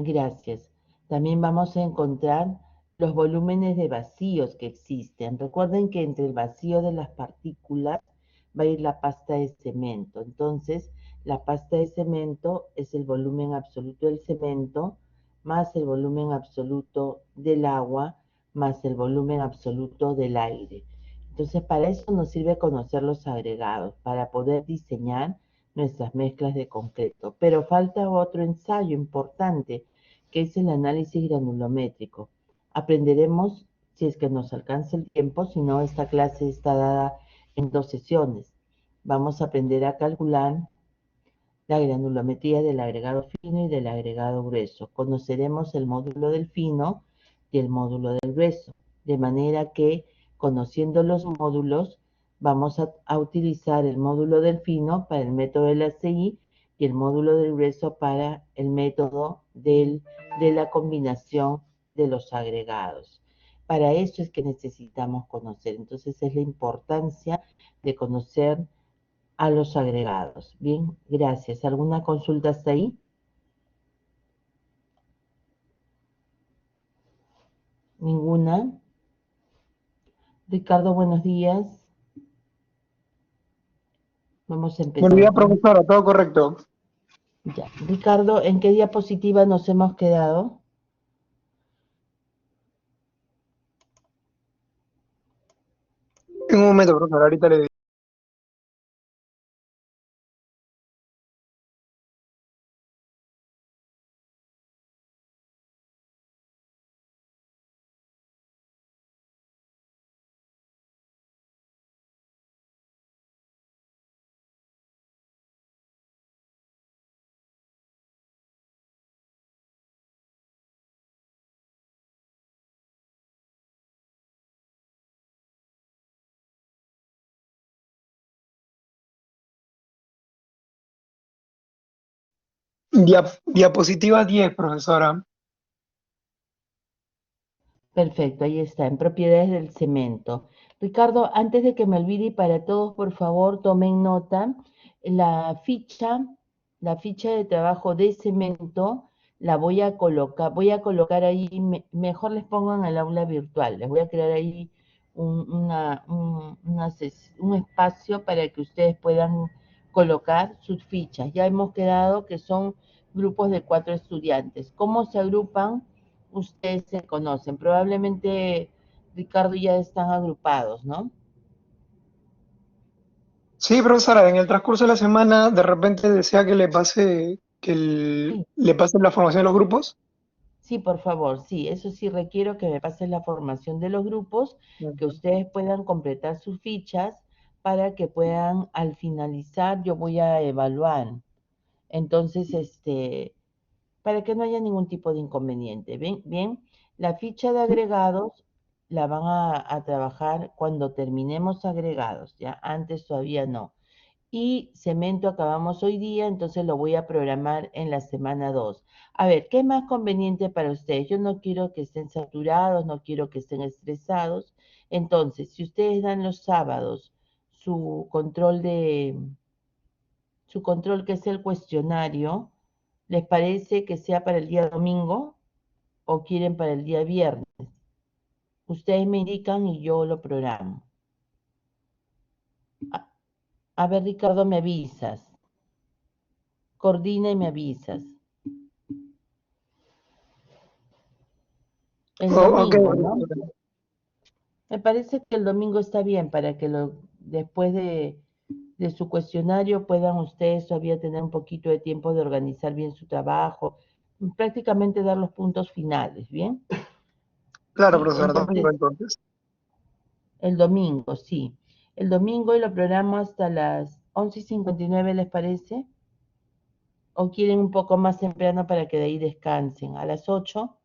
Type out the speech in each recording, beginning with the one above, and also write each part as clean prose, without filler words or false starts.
Gracias. También vamos a encontrar los volúmenes de vacíos que existen. Recuerden que entre el vacío de las partículas va a ir la pasta de cemento. Entonces, la pasta de cemento es el volumen absoluto del cemento más el volumen absoluto del agua más el volumen absoluto del aire. Entonces, para eso nos sirve conocer los agregados, para poder diseñar nuestras mezclas de concreto. Pero falta otro ensayo importante, que es el análisis granulométrico. Aprenderemos, si es que nos alcanza el tiempo, si no, esta clase está dada en 2 sesiones. Vamos a aprender a calcular la granulometría del agregado fino y del agregado grueso. Conoceremos el módulo del fino y el módulo del grueso, de manera que, conociendo los módulos, vamos a utilizar el módulo del fino para el método del ACI y el módulo del grueso para el método de la combinación de los agregados. Para eso es que necesitamos conocer. Entonces es la importancia de conocer a los agregados. Bien, gracias. ¿Alguna consulta hasta ahí? ¿Ninguna? Ricardo, buenos días. Vamos a Buenos empezar. días, profesora, todo correcto. Ya. Ricardo, ¿en qué diapositiva nos hemos quedado? En un momento, profesora, ahorita le digo. Diapositiva 10, profesora. Perfecto, ahí está, en propiedades del cemento. Ricardo, antes de que me olvide y para todos, por favor, tomen nota, la ficha, la ficha de trabajo de cemento la voy a colocar ahí, mejor les pongo en el aula virtual, les voy a crear ahí un espacio para que ustedes puedan colocar sus fichas. Ya hemos quedado que son grupos de 4 estudiantes. ¿Cómo se agrupan? Ustedes se conocen. Probablemente Ricardo ya están agrupados, ¿no? Sí, profesora, en el transcurso de la semana, de repente desea que le pase, Sí, le pase la formación de los grupos. sí, por favor, sí, eso sí requiero que me pasen la formación de los grupos, que Ujú. ustedes puedan completar sus fichas para que puedan, al finalizar, yo voy a evaluar. Entonces, para que no haya ningún tipo de inconveniente. Bien, bien, la ficha de agregados la van a trabajar cuando terminemos agregados, ya antes todavía no. Y cemento acabamos hoy día, entonces lo voy a programar en la semana 2. A ver, ¿qué es más conveniente para ustedes? Yo no quiero que estén saturados, no quiero que estén estresados. Entonces, si ustedes dan los sábados su control su control que es el cuestionario, ¿les parece que sea para el día domingo o quieren para el día viernes? Ustedes me indican y yo lo programo. A, a ver, Ricardo, me avisas. Coordina y me avisas. El Ok, domingo, ¿no? profesora. Me parece que el domingo está bien para que después de su cuestionario puedan ustedes todavía tener un poquito de tiempo de organizar bien su trabajo, prácticamente dar los puntos finales, ¿bien? Claro, Sí, profesora, domingo entonces entonces. el domingo, sí. El domingo y lo programo hasta las 11:59, ¿les parece? ¿O quieren un poco más temprano para que de ahí descansen? A las 8,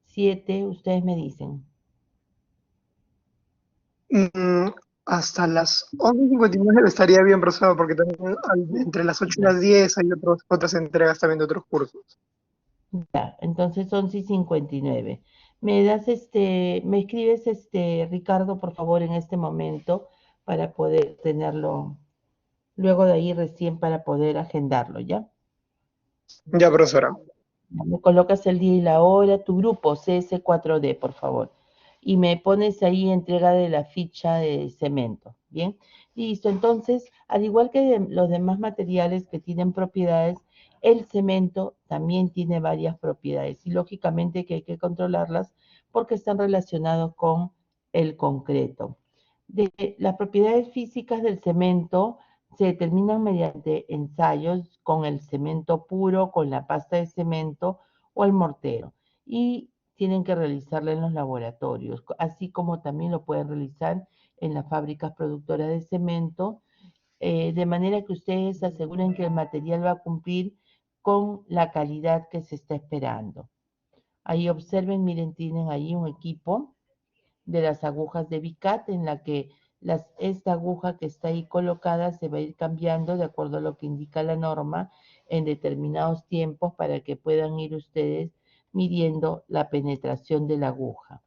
7, ustedes me dicen. Mm, hasta las 11:59 estaría bien, profesora, porque también entre las 8 y Ya, las 10 hay otras entregas también de otros cursos. ya. Entonces 11:59. Me das me escribes Ricardo, por favor, en este momento para poder tenerlo, luego de ahí recién para poder agendarlo, ¿ya? Ya, profesora. Me colocas el día y la hora, tu grupo CS4D, por favor. Y me pones ahí entrega de la ficha de cemento. Bien, listo. Entonces, al igual que los demás materiales que tienen propiedades, el cemento también tiene varias propiedades y lógicamente que hay que controlarlas porque están relacionados con el concreto. Las propiedades físicas del cemento se determinan mediante ensayos con el cemento puro, con la pasta de cemento o el mortero. Y tienen que realizarla en los laboratorios, así como también lo pueden realizar en las fábricas productoras de cemento, de manera que ustedes aseguren que el material va a cumplir con la calidad que se está esperando. Ahí observen, miren, tienen ahí un equipo de las agujas de Vicat en la que esta aguja que está ahí colocada se va a ir cambiando de acuerdo a lo que indica la norma en determinados tiempos para que puedan ir ustedes midiendo la penetración de la aguja.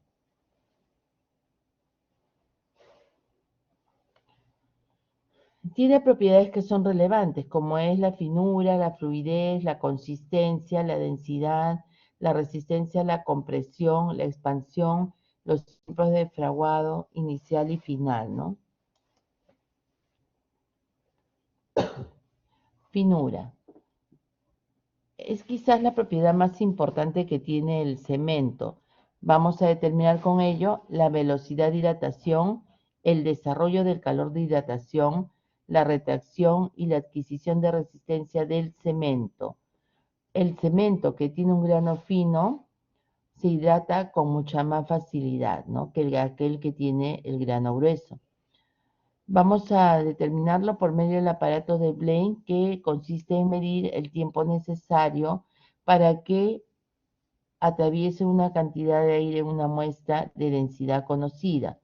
Tiene propiedades que son relevantes, como es la finura, la fluidez, la consistencia, la densidad, la resistencia a la compresión, la expansión, los tiempos de fraguado inicial y final, ¿no? Finura. Es quizás la propiedad más importante que tiene el cemento. Vamos a determinar con ello la velocidad de hidratación, el desarrollo del calor de hidratación, la retracción y la adquisición de resistencia del cemento. El cemento que tiene un grano fino se hidrata con mucha más facilidad, ¿no?, que aquel que tiene el grano grueso. Vamos a determinarlo por medio del aparato de Blaine, que consiste en medir el tiempo necesario para que atraviese una cantidad de aire en una muestra de densidad conocida.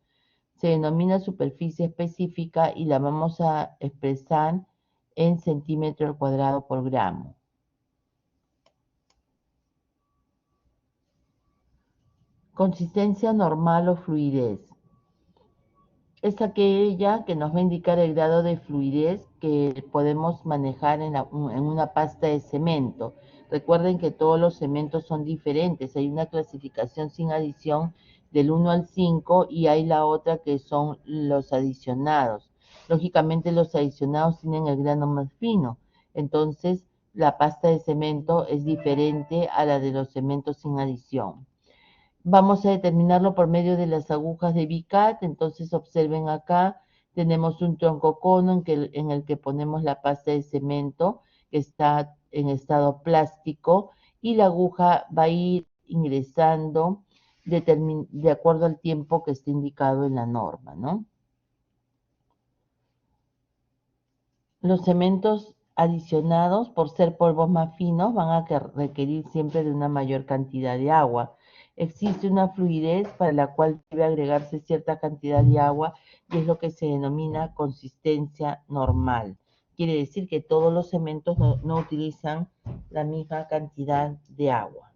Se denomina superficie específica y la vamos a expresar en centímetro al cuadrado por gramo. Consistencia normal o fluidez. Es aquella que nos va a indicar el grado de fluidez que podemos manejar en una pasta de cemento. Recuerden que todos los cementos son diferentes. Hay una clasificación sin adición del 1 al 5 y hay la otra que son los adicionados. Lógicamente los adicionados tienen el grano más fino. Entonces la pasta de cemento es diferente a la de los cementos sin adición. Vamos a determinarlo por medio de las agujas de Vicat. Entonces observen acá, tenemos un tronco cono en el que ponemos la pasta de cemento que está en estado plástico y la aguja va a ir ingresando de acuerdo al tiempo que está indicado en la norma, ¿no? Los cementos adicionados, por ser polvos más finos, van a requerir siempre de una mayor cantidad de agua. Existe una fluidez para la cual debe agregarse cierta cantidad de agua y es lo que se denomina consistencia normal. Quiere decir que todos los cementos no utilizan la misma cantidad de agua.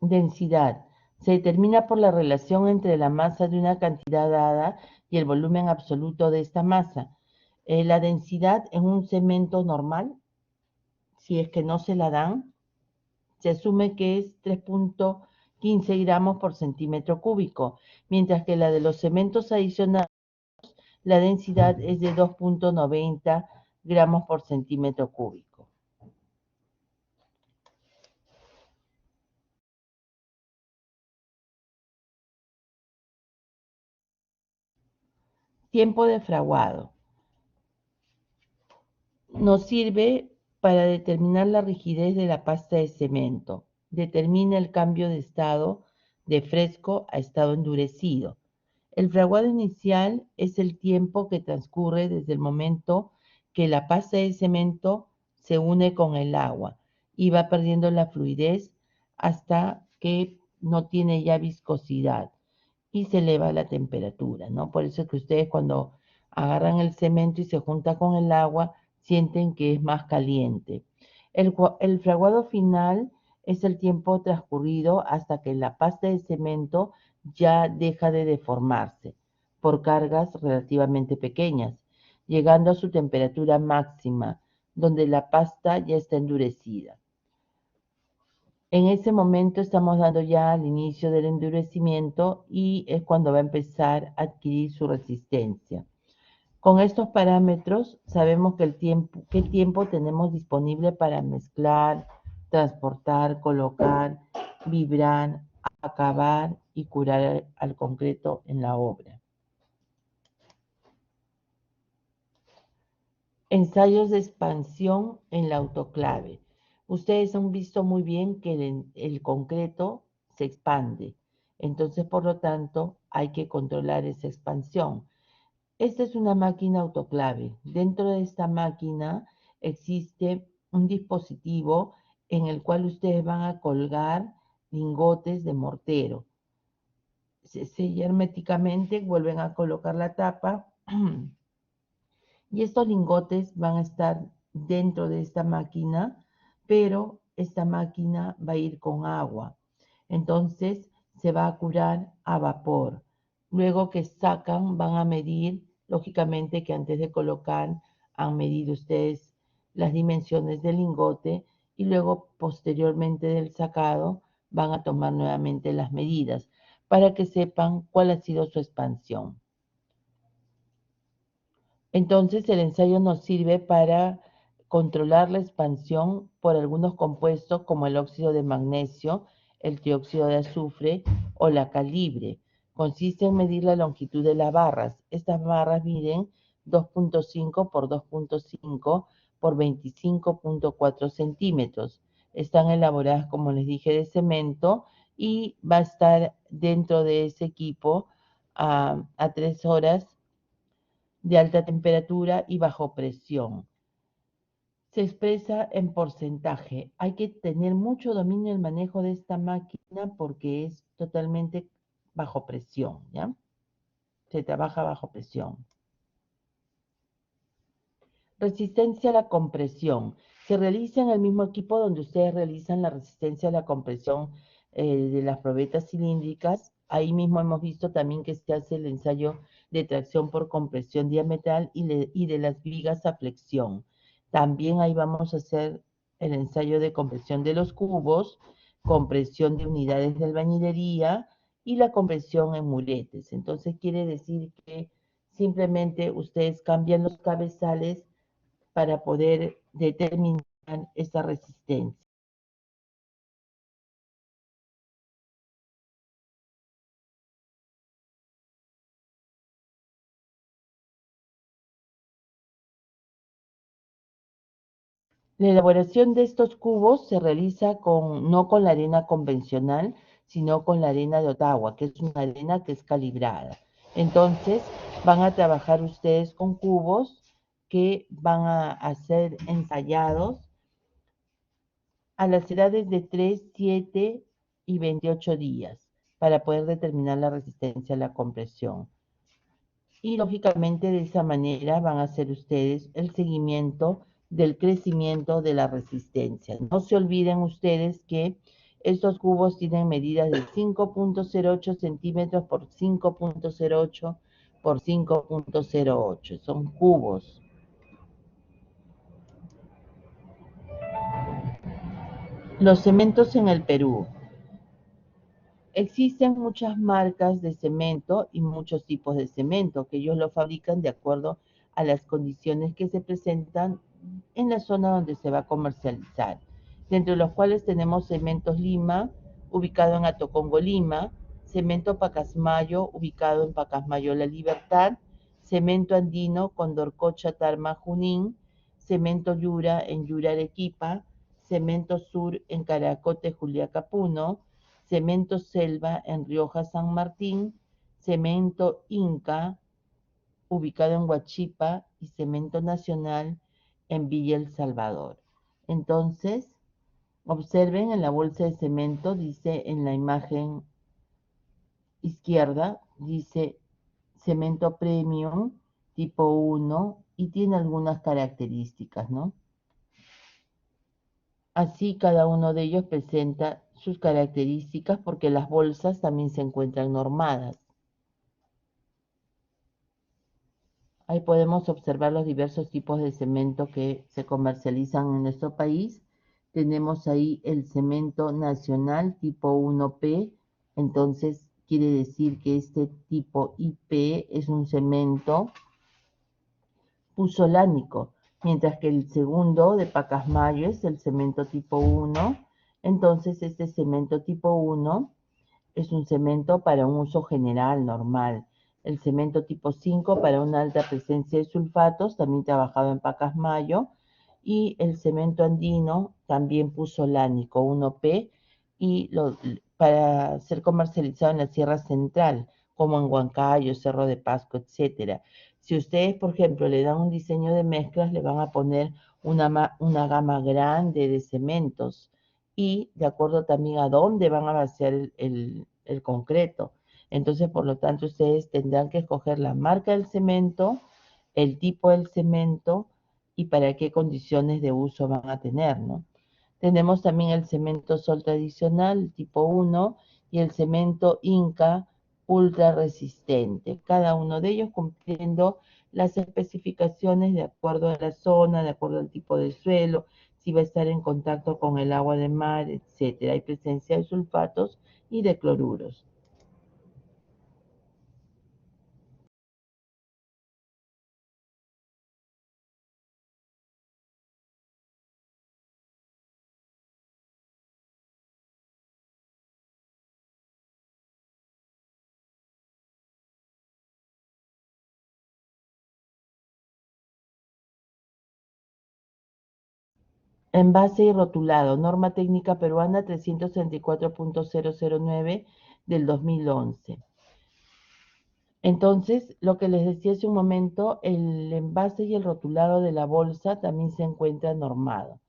Densidad. Se determina por la relación entre la masa de una cantidad dada y el volumen absoluto de esta masa. La densidad en un cemento normal, si es que no se la dan, se asume que es 3.15 gramos por centímetro cúbico, mientras que la de los cementos adicionales, la densidad es de 2.90 gramos por centímetro cúbico. Tiempo de fraguado. Nos sirve para determinar la rigidez de la pasta de cemento. Determina el cambio de estado de fresco a estado endurecido. El fraguado inicial es el tiempo que transcurre desde el momento que la pasta de cemento se une con el agua y va perdiendo la fluidez hasta que no tiene ya viscosidad y se eleva la temperatura, ¿no? Por eso es que ustedes cuando agarran el cemento y se junta con el agua, sienten que es más caliente. El fraguado final es el tiempo transcurrido hasta que la pasta de cemento ya deja de deformarse por cargas relativamente pequeñas, llegando a su temperatura máxima, donde la pasta ya está endurecida. En ese momento estamos dando ya al inicio del endurecimiento y es cuando va a empezar a adquirir su resistencia. Con estos parámetros sabemos que qué tiempo tenemos disponible para mezclar, transportar, colocar, vibrar, acabar y curar al concreto en la obra. Ensayos de expansión en la autoclave. Ustedes han visto muy bien que el concreto se expande. Entonces, por lo tanto, hay que controlar esa expansión. Esta es una máquina autoclave. Dentro de esta máquina existe un dispositivo en el cual ustedes van a colgar lingotes de mortero. Se sella herméticamente, vuelven a colocar la tapa y estos lingotes van a estar dentro de esta máquina, pero esta máquina va a ir con agua. Entonces se va a curar a vapor. Luego que sacan, van a medir, lógicamente que antes de colocar han medido ustedes las dimensiones del lingote y luego posteriormente del sacado van a tomar nuevamente las medidas para que sepan cuál ha sido su expansión. Entonces, el ensayo nos sirve para controlar la expansión por algunos compuestos como el óxido de magnesio, el trióxido de azufre o la calibre. Consiste en medir la longitud de las barras. Estas barras miden 2.5 por 2.5 por 25.4 centímetros. Están elaboradas, como les dije, de cemento y va a estar dentro de ese equipo a 3 horas de alta temperatura y bajo presión. Se expresa en porcentaje. Hay que tener mucho dominio en el manejo de esta máquina porque es totalmente bajo presión, ¿ya? Se trabaja bajo presión. Resistencia a la compresión. Se realiza en el mismo equipo donde ustedes realizan la resistencia a la compresión de las probetas cilíndricas. Ahí mismo hemos visto también que se hace el ensayo de tracción por compresión diametral y de las vigas a flexión. También ahí vamos a hacer el ensayo de compresión de los cubos, compresión de unidades de albañilería y la compresión en muretes. Entonces quiere decir que simplemente ustedes cambian los cabezales para poder determinar esa resistencia. La elaboración de estos cubos se realiza no con la arena convencional, sino con la arena de Ottawa, que es una arena que es calibrada. Entonces, van a trabajar ustedes con cubos que van a ser ensayados a las edades de 3, 7 y 28 días para poder determinar la resistencia a la compresión. Y lógicamente de esa manera van a hacer ustedes el seguimiento del crecimiento de la resistencia. No se olviden ustedes que estos cubos tienen medidas de 5.08 centímetros por 5.08 por 5.08. Son cubos. Los cementos en el Perú. Existen muchas marcas de cemento y muchos tipos de cemento que ellos lo fabrican de acuerdo a las condiciones que se presentan en la zona donde se va a comercializar, dentro de los cuales tenemos Cementos Lima, ubicado en Atocongo, Lima, Cemento Pacasmayo, ubicado en Pacasmayo, La Libertad, Cemento Andino, Condorcocha, Tarma, Junín, Cemento Yura en Yura, Arequipa, Cemento Sur en Caracote, Juliaca, Puno, Cemento Selva en Rioja, San Martín, Cemento Inca, ubicado en Huachipa, y Cemento Nacional en Villa El Salvador. Entonces, observen en la bolsa de cemento, dice en la imagen izquierda, dice cemento premium tipo 1 y tiene algunas características, ¿no? Así cada uno de ellos presenta sus características porque las bolsas también se encuentran normadas. Ahí podemos observar los diversos tipos de cemento que se comercializan en nuestro país. Tenemos ahí el cemento nacional tipo 1P, entonces quiere decir que este tipo IP es un cemento puzolánico, mientras que el segundo de Pacasmayo es el cemento tipo 1. Entonces este cemento tipo 1 es un cemento para un uso general, normal. El cemento tipo 5 para una alta presencia de sulfatos, también trabajado en Pacasmayo. Y el cemento andino, también puzolánico, 1P, y para ser comercializado en la Sierra Central, como en Huancayo, Cerro de Pasco, etcétera. Si ustedes, por ejemplo, le dan un diseño de mezclas, le van a poner una gama grande de cementos y de acuerdo también a dónde van a vaciar el concreto. Entonces, por lo tanto, ustedes tendrán que escoger la marca del cemento, el tipo del cemento y para qué condiciones de uso van a tener, ¿no? Tenemos también el cemento sol tradicional tipo 1 y el cemento Inca ultra resistente, cada uno de ellos cumpliendo las especificaciones de acuerdo a la zona, de acuerdo al tipo de suelo, si va a estar en contacto con el agua de mar, etcétera. Hay presencia de sulfatos y de cloruros. Envase y rotulado, norma técnica peruana 334.009 del 2011. Entonces, lo que les decía hace un momento, el envase y el rotulado de la bolsa también se encuentra normado.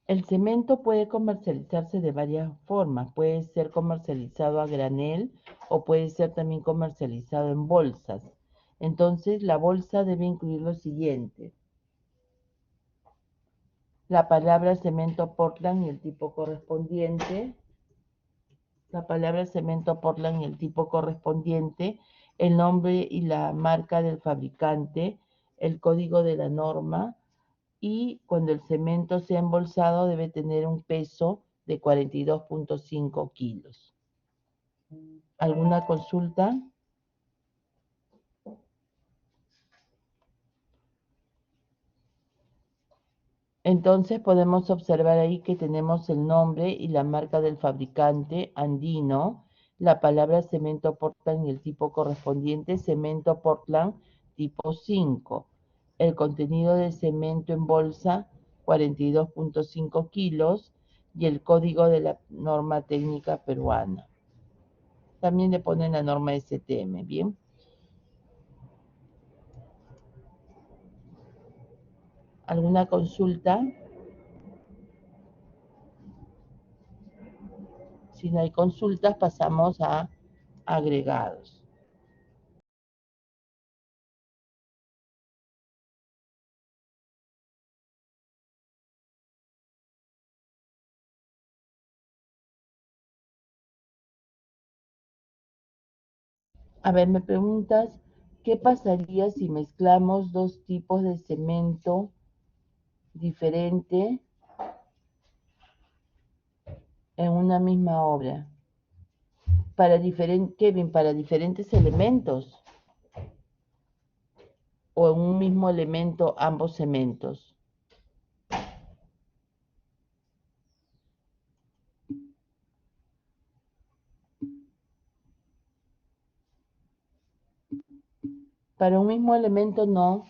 El cemento puede comercializarse de varias formas. Puede ser comercializado a granel o puede ser también comercializado en bolsas. Entonces, la bolsa debe incluir lo siguiente: la palabra cemento Portland y el tipo correspondiente, la palabra cemento Portland y el tipo correspondiente, el nombre y la marca del fabricante, el código de la norma, y cuando el cemento sea embolsado debe tener un peso de 42.5 kilos. ¿Alguna consulta? Entonces podemos observar ahí que tenemos el nombre y la marca del fabricante andino, la palabra cemento Portland y el tipo correspondiente cemento Portland tipo 5. El contenido de cemento en bolsa 42.5 kilos y el código de la norma técnica peruana. También le ponen la norma STM, ¿bien? ¿Alguna consulta? Si no hay consultas, pasamos a agregados. A ver, me preguntas, ¿qué pasaría si mezclamos dos tipos de cemento diferente en una misma obra? Kevin, para diferentes elementos o en un mismo elemento ambos cementos. Para un mismo elemento no,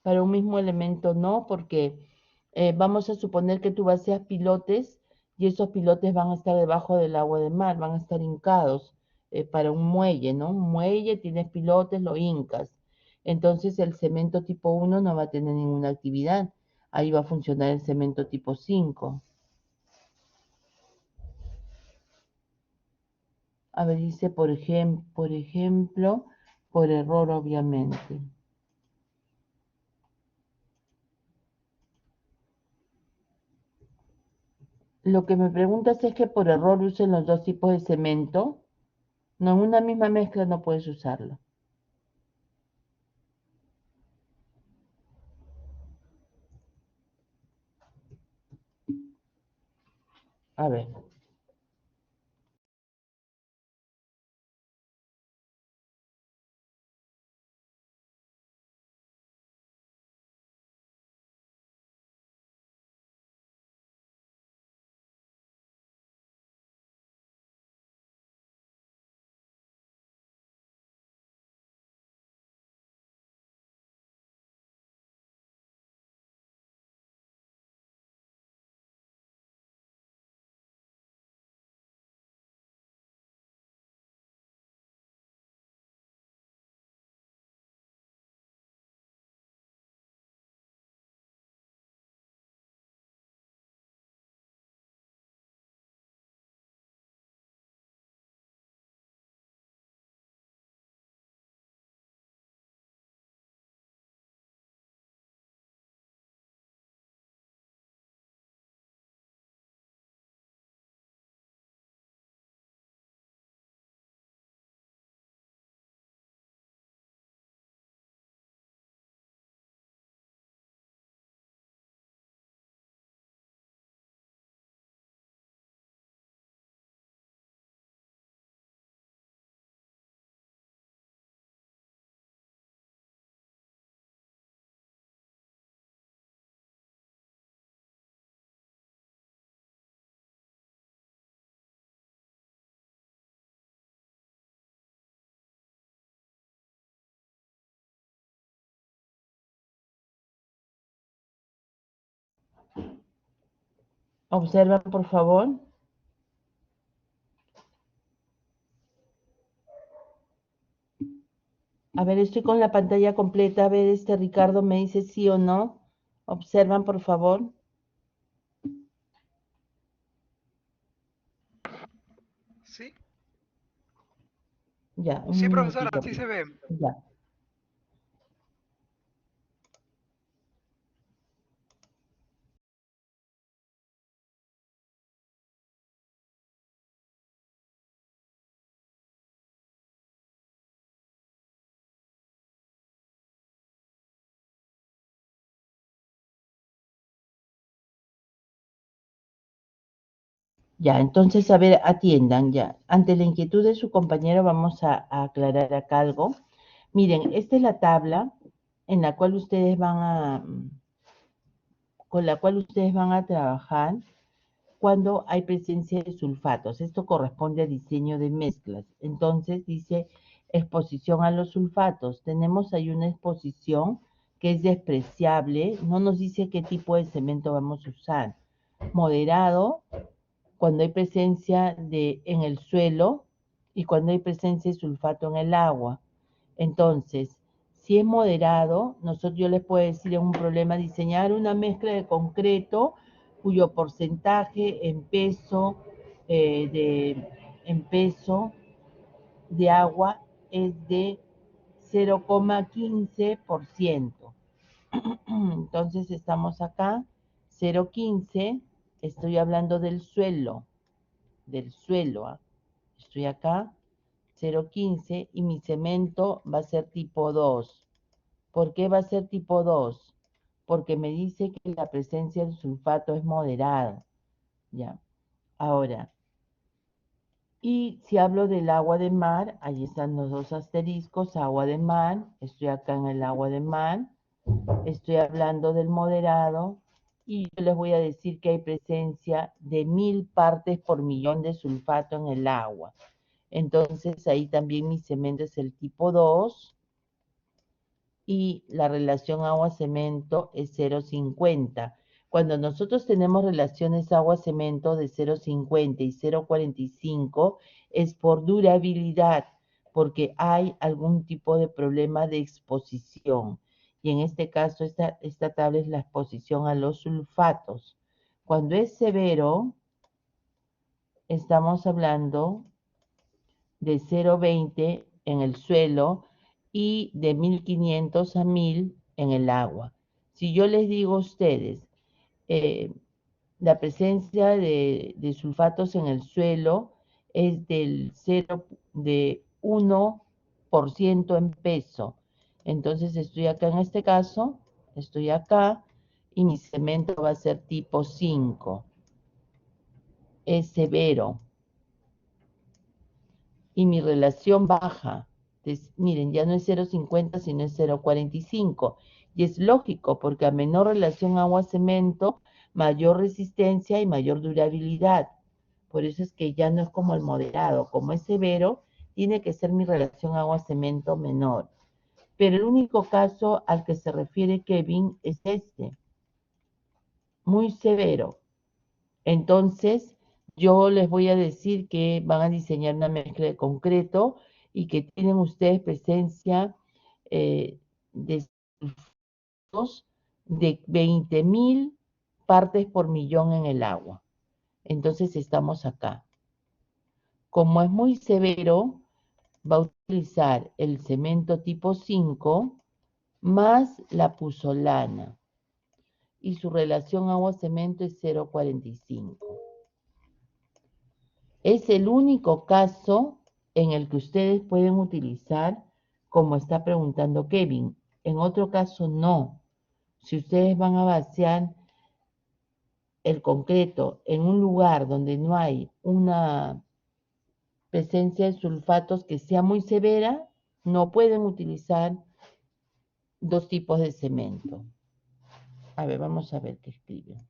para un mismo elemento no, porque vamos a suponer que tú vacías pilotes y esos pilotes van a estar debajo del agua de mar, van a estar hincados para un muelle, ¿no? Un muelle, tienes pilotes, lo hincas. Entonces el cemento tipo 1 no va a tener ninguna actividad. Ahí va a funcionar el cemento tipo 5. A ver, dice por ejemplo, por error obviamente. Lo que me preguntas es que por error usen los dos tipos de cemento. No, en una misma mezcla no puedes usarlo. A ver. Observa, por favor. A ver, estoy con la pantalla completa. A ver, Ricardo me dice sí o no. Observan, por favor. Sí, Ya, un sí, profesora, minutito. sí se ve. Ya. Ya, entonces, a ver, atiendan ya. Ante la inquietud de su compañero, vamos a aclarar acá algo. Miren, esta es la tabla en la cual ustedes van a, con la cual ustedes van a trabajar cuando hay presencia de sulfatos. Esto corresponde a diseño de mezclas. Entonces dice exposición a los sulfatos. Tenemos ahí una exposición que es despreciable. No nos dice qué tipo de cemento vamos a usar. Moderado, cuando hay presencia en el suelo y cuando hay presencia de sulfato en el agua. Entonces, si es moderado, yo les puedo decir en un problema diseñar una mezcla de concreto cuyo porcentaje en peso de agua es de 0,15%. Entonces estamos acá, 0,15, estoy hablando del suelo, ¿ah? Estoy acá, 0,15 y mi cemento va a ser tipo 2. ¿Por qué va a ser tipo 2? Porque me dice que la presencia del sulfato es moderada. Ya. Ahora, y si hablo del agua de mar, ahí están los dos asteriscos, agua de mar, estoy acá en el agua de mar, estoy hablando del moderado y yo les voy a decir que hay presencia de 1000 partes por millón de sulfato en el agua. Entonces ahí también mi cemento es el tipo 2 y la relación agua-cemento es 0,50. Cuando nosotros tenemos relaciones agua-cemento de 0,50 y 0,45 es por durabilidad, porque hay algún tipo de problema de exposición. Y en este caso, esta tabla es la exposición a los sulfatos. Cuando es severo, estamos hablando de 0,20 en el suelo y de 1500 a 1000 en el agua. Si yo les digo a ustedes, eh, la presencia de sulfatos en el suelo es del 1% en peso. Entonces estoy acá en este caso, estoy acá y mi cemento va a ser tipo 5. Es severo. Y mi relación baja. Entonces, miren, ya no es 0,50, sino es 0,45. Y es lógico, porque a menor relación agua-cemento, mayor resistencia y mayor durabilidad. Por eso es que ya no es como el moderado. Como es severo, tiene que ser mi relación agua-cemento menor. Pero el único caso al que se refiere Kevin es este, muy severo. Entonces, yo les voy a decir que van a diseñar una mezcla de concreto y que tienen ustedes presencia de sulfatos de 20.000 partes por millón en el agua. Entonces, estamos acá. Como es muy severo, va a utilizar el cemento tipo 5 más la puzolana. Y su relación agua-cemento es 0,45. Es el único caso en el que ustedes pueden utilizar, como está preguntando Kevin. En otro caso, no. Si ustedes van a vaciar el concreto en un lugar donde no hay una presencia de sulfatos que sea muy severa, no pueden utilizar dos tipos de cemento. A ver, vamos a ver qué escribe.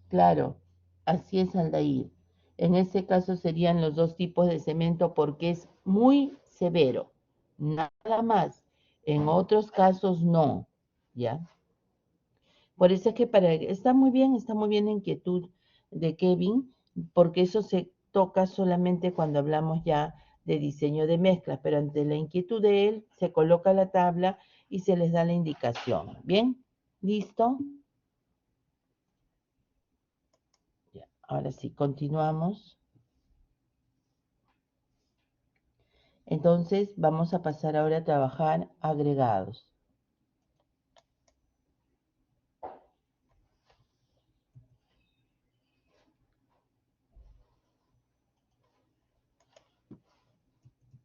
Claro, así es, Aldair. En ese caso serían los dos tipos de cemento porque es muy severo, nada más. En otros casos no, ¿ya? Por eso es que está muy bien la inquietud de Kevin, porque eso se toca solamente cuando hablamos ya de diseño de mezclas, pero ante la inquietud de él se coloca la tabla y se les da la indicación. ¿Bien? ¿Listo? Ya. Ahora sí, continuamos. Entonces vamos a pasar ahora a trabajar agregados.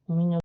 Un minuto.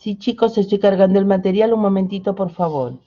Sí, chicos, estoy cargando el material. Un momentito, por favor.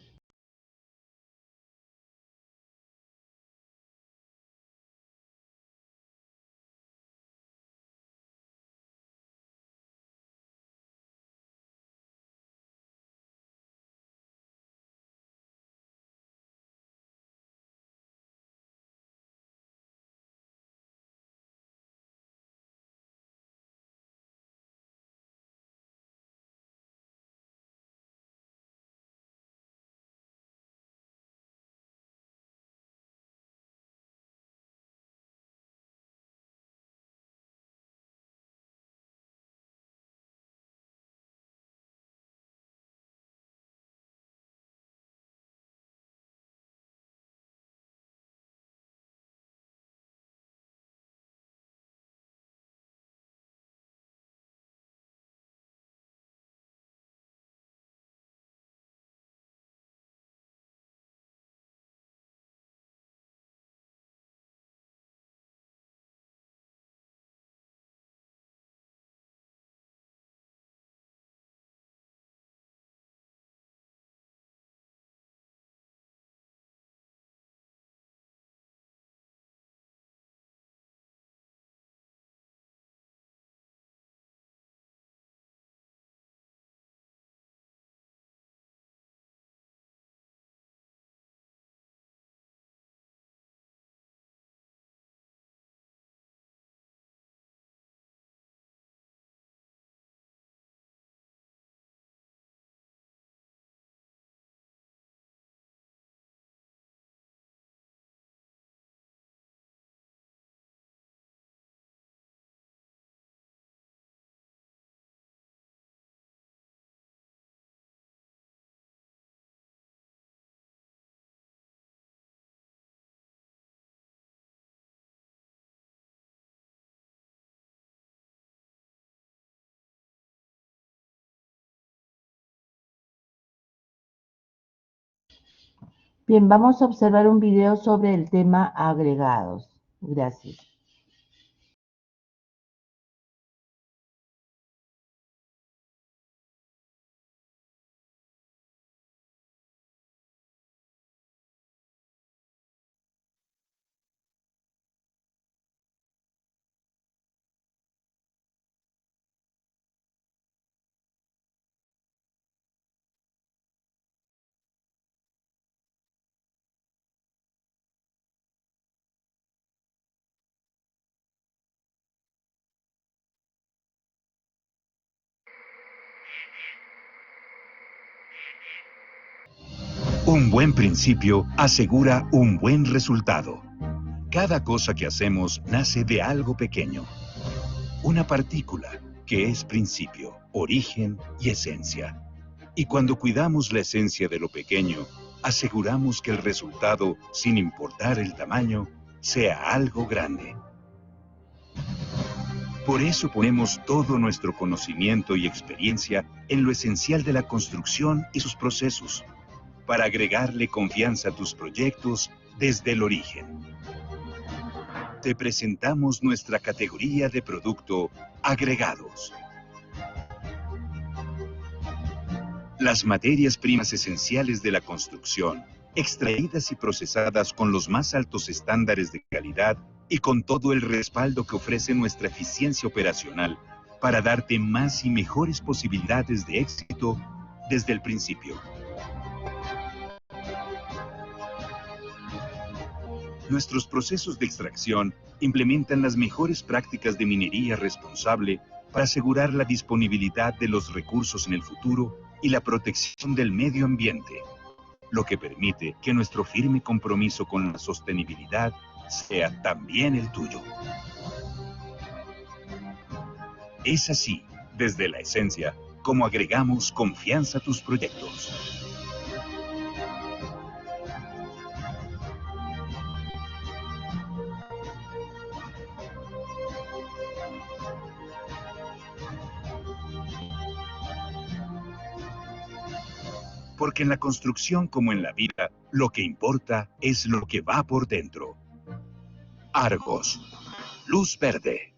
Bien, vamos a observar un video sobre el tema agregados. Gracias. Un buen principio asegura un buen resultado. Cada cosa que hacemos nace de algo pequeño. Una partícula que es principio, origen y esencia. Y cuando cuidamos la esencia de lo pequeño, aseguramos que el resultado, sin importar el tamaño, sea algo grande. Por eso ponemos todo nuestro conocimiento y experiencia en lo esencial de la construcción y sus procesos, para agregarle confianza a tus proyectos desde el origen. Te presentamos nuestra categoría de producto agregados. Las materias primas esenciales de la construcción, extraídas y procesadas con los más altos estándares de calidad y con todo el respaldo que ofrece nuestra eficiencia operacional para darte más y mejores posibilidades de éxito desde el principio. Nuestros procesos de extracción implementan las mejores prácticas de minería responsable para asegurar la disponibilidad de los recursos en el futuro y la protección del medio ambiente, lo que permite que nuestro firme compromiso con la sostenibilidad sea también el tuyo. Es así, desde la esencia, como agregamos confianza a tus proyectos. Porque en la construcción como en la vida, lo que importa es lo que va por dentro. Argos, luz verde.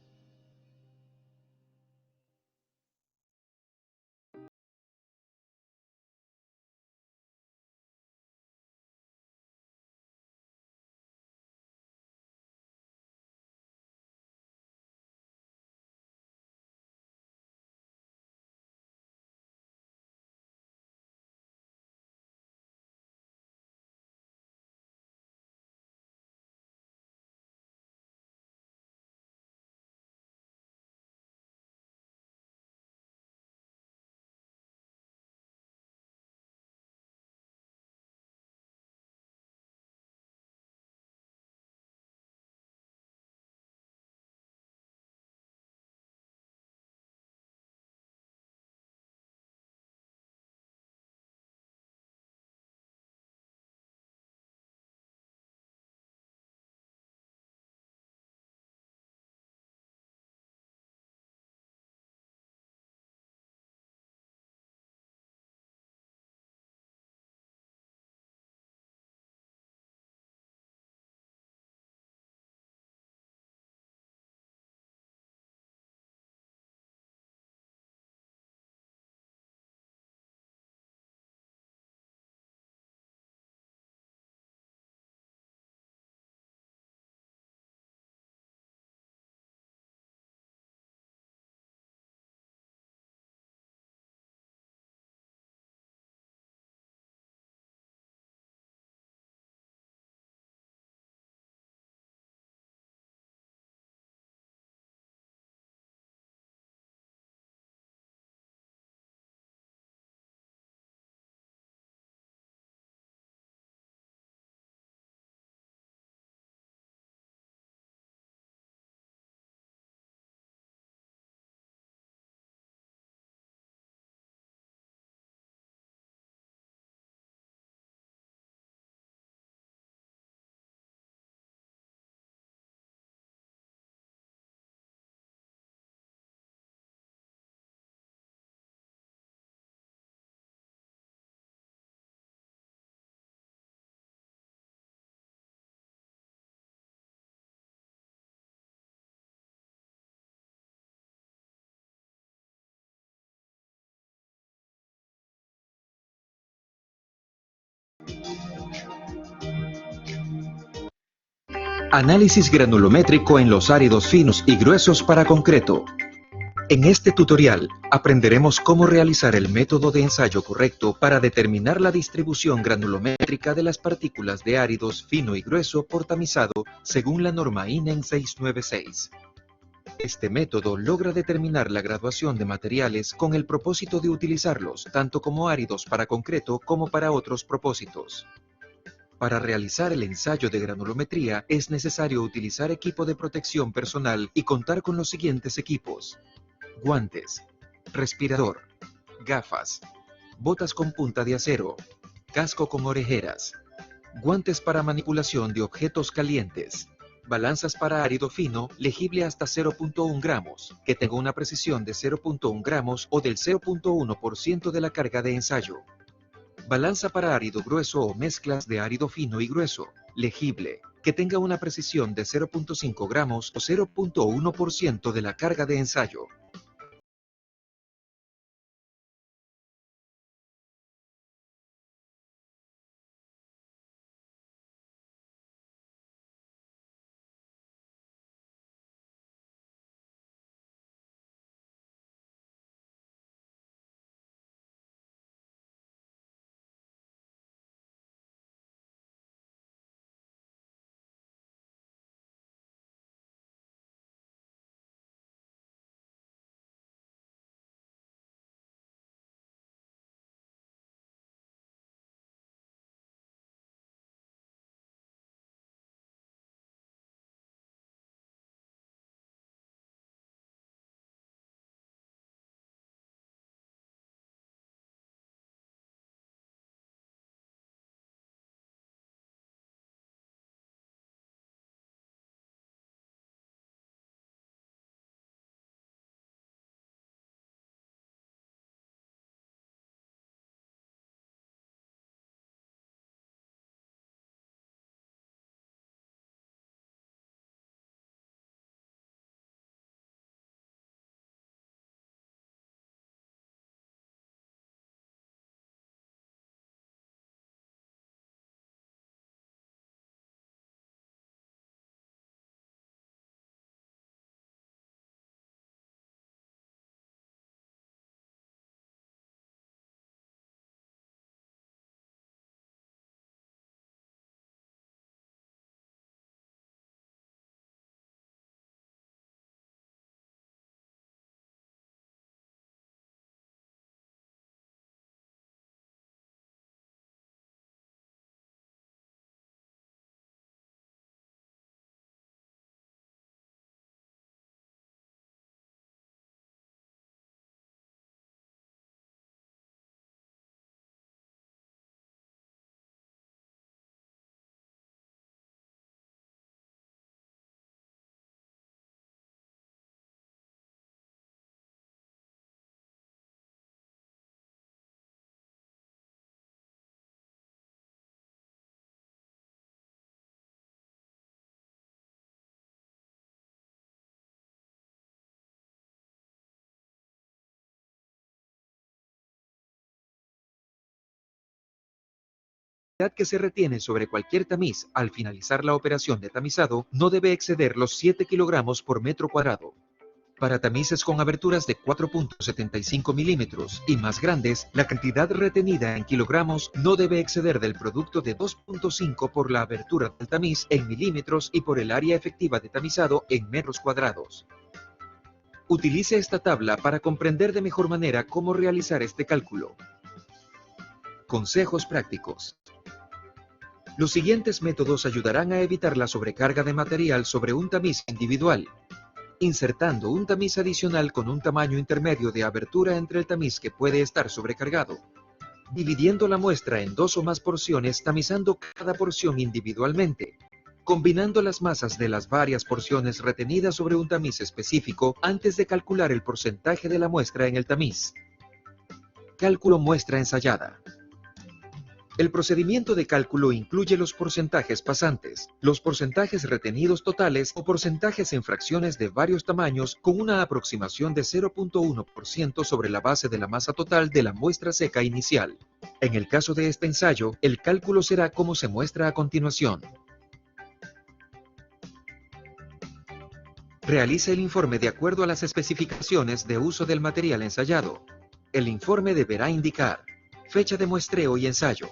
Análisis granulométrico en los áridos finos y gruesos para concreto. En este tutorial aprenderemos cómo realizar el método de ensayo correcto para determinar la distribución granulométrica de las partículas de áridos fino y grueso por tamizado según la norma INEN 696. Este método logra determinar la graduación de materiales con el propósito de utilizarlos tanto como áridos para concreto como para otros propósitos. Para realizar el ensayo de granulometría es necesario utilizar equipo de protección personal y contar con los siguientes equipos: guantes, respirador, gafas, botas con punta de acero, casco con orejeras, guantes para manipulación de objetos calientes, balanzas para árido fino legible hasta 0.1 gramos, que tenga una precisión de 0.1 gramos o del 0.1% de la carga de ensayo. Balanza para árido grueso o mezclas de árido fino y grueso, legible, que tenga una precisión de 0.5 gramos o 0.1% de la carga de ensayo. La humedad que se retiene sobre cualquier tamiz al finalizar la operación de tamizado no debe exceder los 7 kilogramos por metro cuadrado. Para tamices con aberturas de 4.75 milímetros y más grandes, la cantidad retenida en kilogramos no debe exceder del producto de 2.5 por la abertura del tamiz en milímetros y por el área efectiva de tamizado en metros cuadrados. Utilice esta tabla para comprender de mejor manera cómo realizar este cálculo. Consejos prácticos. Los siguientes métodos ayudarán a evitar la sobrecarga de material sobre un tamiz individual, insertando un tamiz adicional con un tamaño intermedio de abertura entre el tamiz que puede estar sobrecargado, dividiendo la muestra en 2 o más porciones tamizando cada porción individualmente, combinando las masas de las varias porciones retenidas sobre un tamiz específico antes de calcular el porcentaje de la muestra en el tamiz. Cálculo muestra ensayada. El procedimiento de cálculo incluye los porcentajes pasantes, los porcentajes retenidos totales o porcentajes en fracciones de varios tamaños con una aproximación de 0.1% sobre la base de la masa total de la muestra seca inicial. En el caso de este ensayo, el cálculo será como se muestra a continuación. Realice el informe de acuerdo a las especificaciones de uso del material ensayado. El informe deberá indicar fecha de muestreo y ensayo,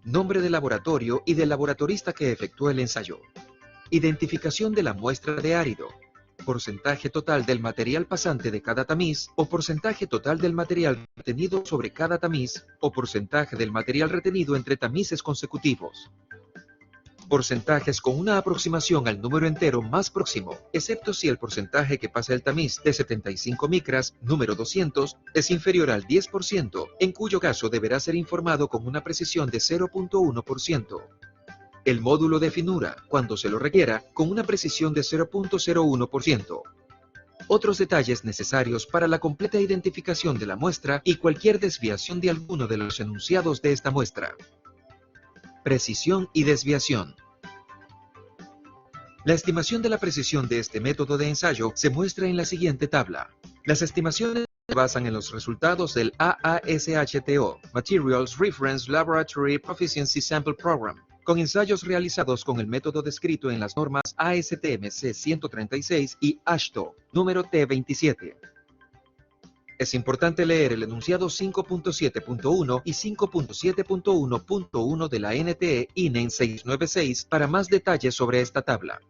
nombre del laboratorio y del laboratorista que efectuó el ensayo, identificación de la muestra de árido, porcentaje total del material pasante de cada tamiz o porcentaje total del material retenido sobre cada tamiz o porcentaje del material retenido entre tamices consecutivos. Porcentajes con una aproximación al número entero más próximo, excepto si el porcentaje que pasa el tamiz de 75 micras, número 200, es inferior al 10%, en cuyo caso deberá ser informado con una precisión de 0.1%. El módulo de finura, cuando se lo requiera, con una precisión de 0.01%. Otros detalles necesarios para la completa identificación de la muestra y cualquier desviación de alguno de los enunciados de esta muestra. Precisión y desviación. La estimación de la precisión de este método de ensayo se muestra en la siguiente tabla. Las estimaciones se basan en los resultados del AASHTO, Materials Reference Laboratory Proficiency Sample Program, con ensayos realizados con el método descrito en las normas ASTM C136 y AASHTO, número T27. Es importante leer el enunciado 5.7.1 y 5.7.1.1 de la NTE INEN 696 para más detalles sobre esta tabla.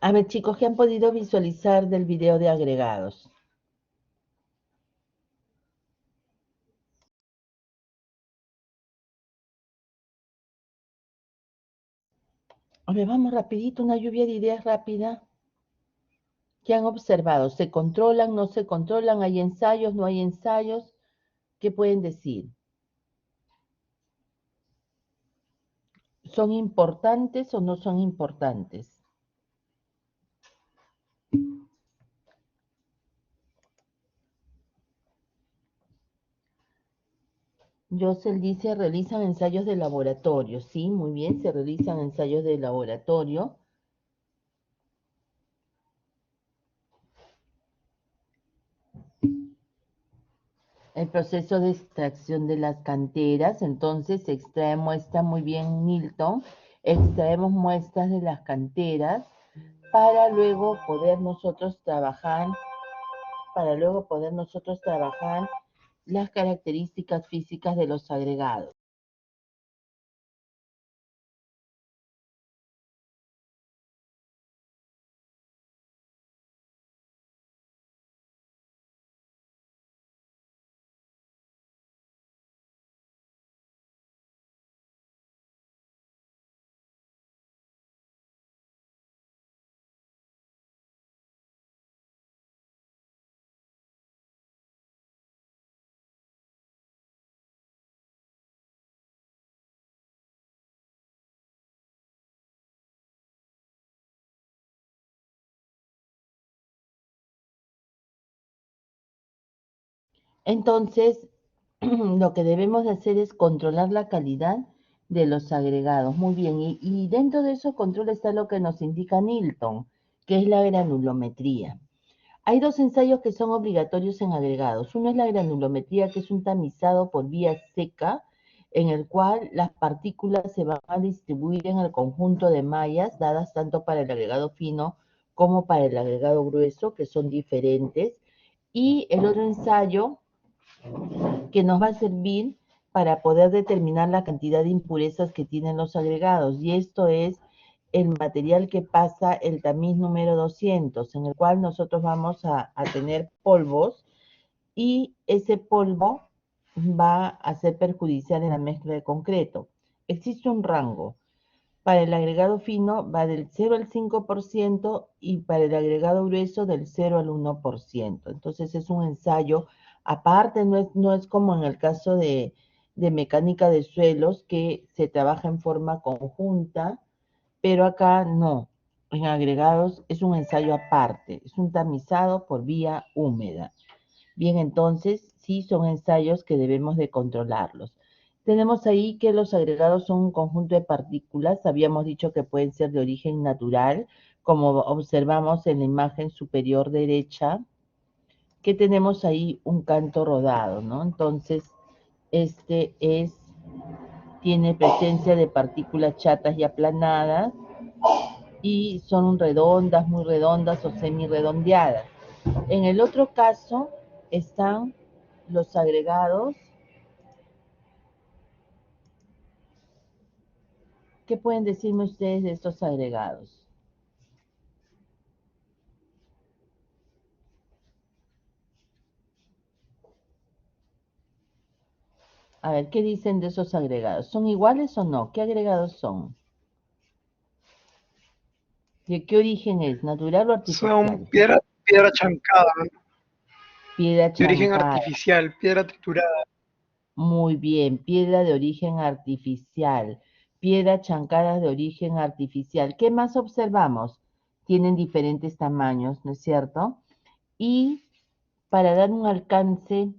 A ver, chicos, ¿qué han podido visualizar del video de agregados? A ver, vamos rapidito, una lluvia de ideas rápida. ¿Qué han observado? ¿Se controlan, no se controlan? ¿Hay ensayos, no hay ensayos? ¿Qué pueden decir? ¿Son importantes o no son importantes? Josel dice, realizan ensayos de laboratorio. Sí, muy bien, se realizan ensayos de laboratorio. El proceso de extracción de las canteras, entonces se extrae muestra, muy bien Milton, extraemos muestras de las canteras para luego poder nosotros trabajar, las características físicas de los agregados. Entonces, lo que debemos de hacer es controlar la calidad de los agregados. Muy bien, y dentro de esos controles está lo que nos indica Nilton, que es la granulometría. Hay dos ensayos que son obligatorios en agregados. Uno es la granulometría, que es un tamizado por vía seca, en el cual las partículas se van a distribuir en el conjunto de mallas dadas tanto para el agregado fino como para el agregado grueso, que son diferentes. Y el otro ensayo que nos va a servir para poder determinar la cantidad de impurezas que tienen los agregados. Y esto es el material que pasa el tamiz número 200, en el cual nosotros vamos a tener polvos y ese polvo va a ser perjudicial en la mezcla de concreto. Existe un rango. Para el agregado fino va del 0 al 5% y para el agregado grueso del 0 al 1%. Entonces es un ensayo. Aparte, no es como en el caso de mecánica de suelos, que se trabaja en forma conjunta, pero acá no. En agregados es un ensayo aparte, es un tamizado por vía húmeda. Bien, entonces sí son ensayos que debemos de controlarlos. Tenemos ahí que los agregados son un conjunto de partículas. Habíamos dicho que pueden ser de origen natural, como observamos en la imagen superior derecha, que tenemos ahí un canto rodado, ¿no? Entonces, tiene presencia de partículas chatas y aplanadas y son redondas, muy redondas o semi-redondeadas. En el otro caso están los agregados. ¿Qué pueden decirme ustedes de estos agregados? A ver, ¿qué dicen de esos agregados? ¿Son iguales o no? ¿Qué agregados son? ¿De qué origen es? ¿Natural o Son artificial? piedra chancada, ¿no? Piedra De origen chancada. artificial, piedra triturada. Muy bien, piedra de origen artificial. Piedra chancada de origen artificial. ¿Qué más observamos? Tienen diferentes tamaños, ¿no es cierto? Y para dar un alcance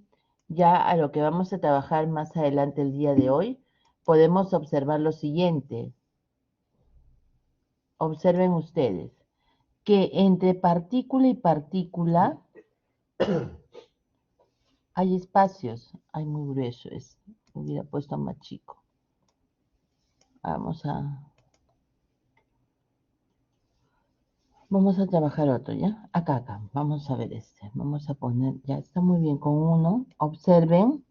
ya a lo que vamos a trabajar más adelante el día de hoy, podemos observar lo siguiente. Observen ustedes que entre partícula y partícula hay espacios. Ay, muy grueso es. Hubiera puesto más chico. Vamos a trabajar otro, ¿ya? Acá. Vamos a ver este. Vamos a poner, ya está muy bien con uno. Observen.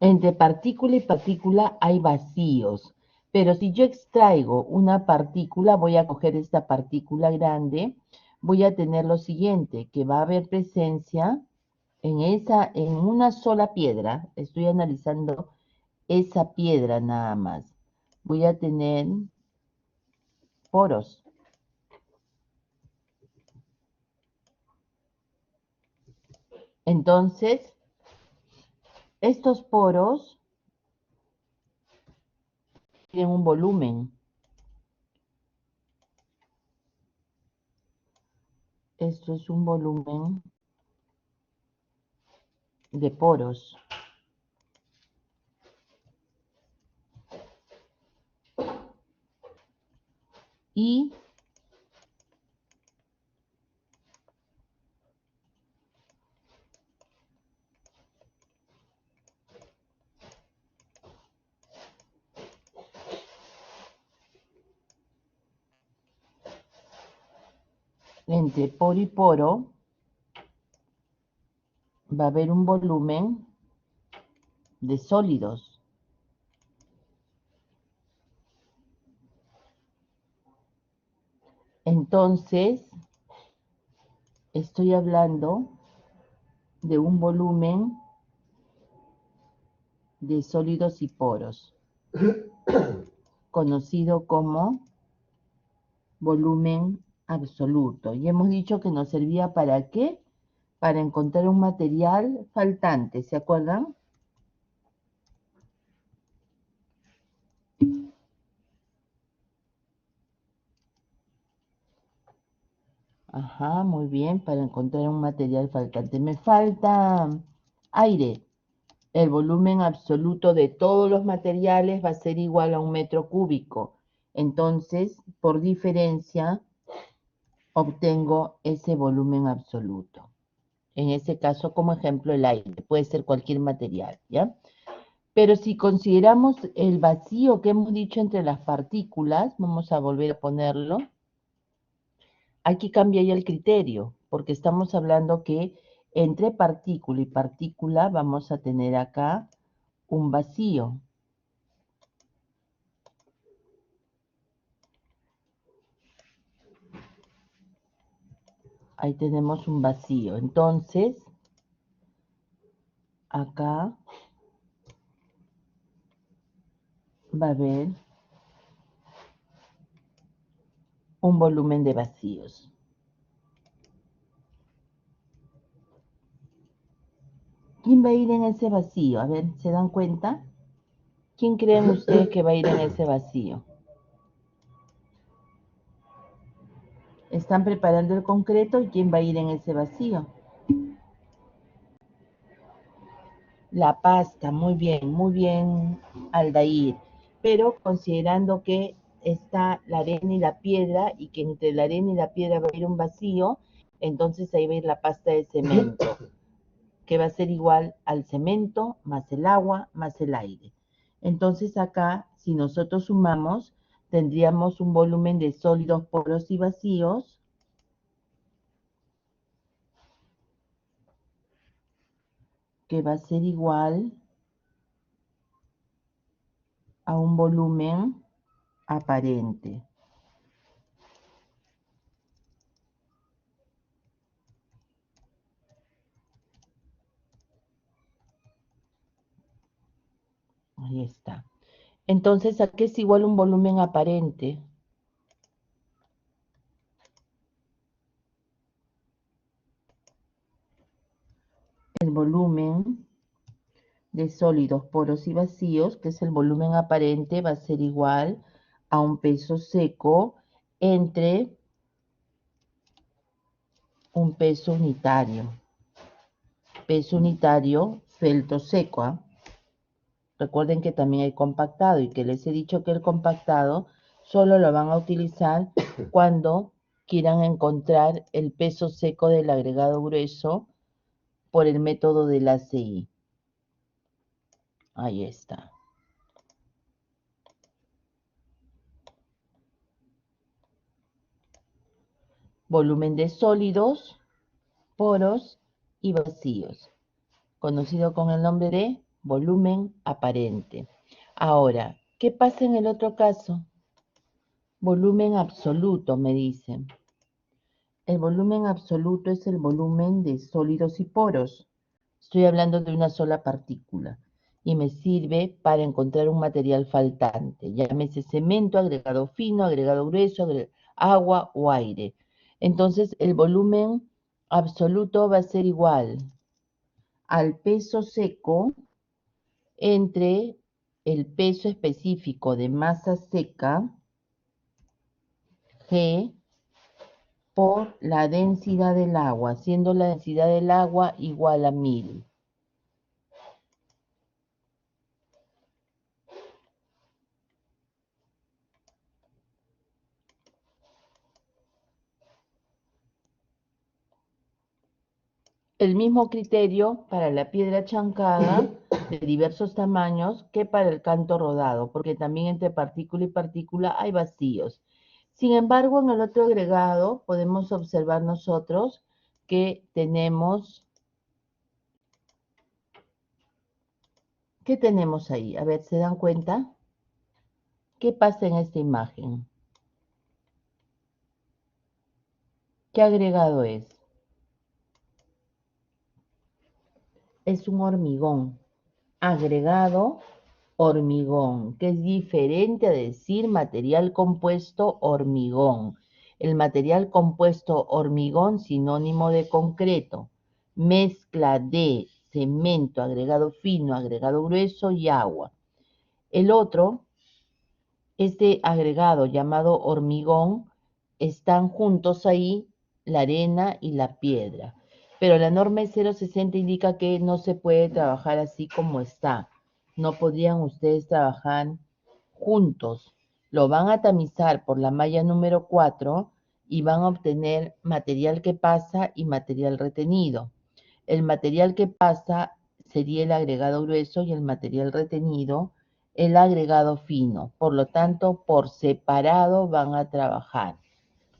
Entre partícula y partícula hay vacíos. Pero si yo extraigo una partícula, voy a coger esta partícula grande, voy a tener lo siguiente, que va a haber presencia en una sola piedra, estoy analizando esa piedra nada más. Voy a tener poros. Entonces, estos poros tienen un volumen. Esto es un volumen de poros. Y entre poro y poro va a haber un volumen de sólidos. Entonces, estoy hablando de un volumen de sólidos y poros, conocido como volumen absoluto. Y hemos dicho que nos servía ¿para qué? Para encontrar un material faltante, ¿se acuerdan? Ajá, muy bien, para encontrar un material faltante. Me falta aire. El volumen absoluto de todos los materiales va a ser igual a 1 metro cúbico. Entonces, por diferencia, obtengo ese volumen absoluto. En ese caso, como ejemplo, el aire. Puede ser cualquier material, ¿ya? Pero si consideramos el vacío que hemos dicho entre las partículas, vamos a volver a ponerlo. Aquí cambia ya el criterio, porque estamos hablando que entre partícula y partícula vamos a tener acá un vacío. Ahí tenemos un vacío. Entonces, acá va a haber un volumen de vacíos. ¿Quién va a ir en ese vacío? A ver, ¿se dan cuenta? ¿Quién creen ustedes que va a ir en ese vacío? Están preparando el concreto y ¿quién va a ir en ese vacío? La pasta, muy bien, Aldair. Pero considerando que está la arena y la piedra y que entre la arena y la piedra va a ir un vacío, entonces ahí va a ir la pasta de cemento, que va a ser igual al cemento más el agua más el aire. Entonces acá, si nosotros sumamos, tendríamos un volumen de sólidos, poros y vacíos que va a ser igual a un volumen aparente. Ahí está. Entonces, ¿a qué es igual un volumen aparente? El volumen de sólidos, poros y vacíos, que es el volumen aparente, va a ser igual a un peso seco entre un peso unitario. Peso unitario, feltro seco, ¿eh? Recuerden que también hay compactado y que les he dicho que el compactado solo lo van a utilizar cuando quieran encontrar el peso seco del agregado grueso por el método del ACI. Ahí está. Volumen de sólidos, poros y vacíos, conocido con el nombre de volumen aparente. Ahora, ¿Qué pasa en el otro caso? Volumen absoluto, me dicen. El volumen absoluto es el volumen de sólidos y poros. Estoy hablando de una sola partícula y me sirve para encontrar un material faltante, llámese cemento, agregado fino, agregado grueso, agua o aire. Entonces, el volumen absoluto va a ser igual al peso seco entre el peso específico de masa seca, G, por la densidad del agua, siendo la densidad del agua igual a 1000. El mismo criterio para la piedra chancada de diversos tamaños que para el canto rodado, porque también entre partícula y partícula hay vacíos. Sin embargo, en el otro agregado podemos observar nosotros que tenemos... ¿Qué tenemos ahí? A ver, ¿se dan cuenta? ¿Qué pasa en esta imagen? ¿Qué agregado es? Es un hormigón. Agregado hormigón, que es diferente a decir material compuesto hormigón. El material compuesto hormigón, sinónimo de concreto, mezcla de cemento, agregado fino, agregado grueso y agua. El otro, este agregado llamado hormigón, están juntos ahí la arena y la piedra. Pero la norma 060 indica que no se puede trabajar así como está. No podrían ustedes trabajar juntos. Lo van a tamizar por la malla número 4 y van a obtener material que pasa y material retenido. El material que pasa sería el agregado grueso y el material retenido el agregado fino. Por lo tanto, por separado van a trabajar,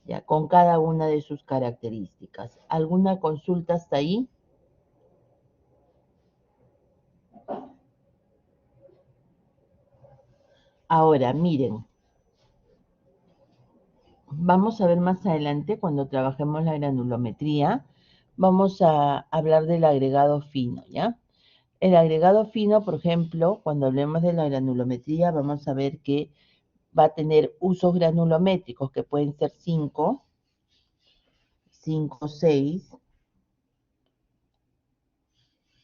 ya, con cada una de sus características. ¿Alguna consulta hasta ahí? Ahora, miren, vamos a ver más adelante, cuando trabajemos la granulometría, vamos a hablar del agregado fino, ¿ya? El agregado fino, por ejemplo, cuando hablemos de la granulometría, vamos a ver que va a tener usos granulométricos que pueden ser 5, 5, 6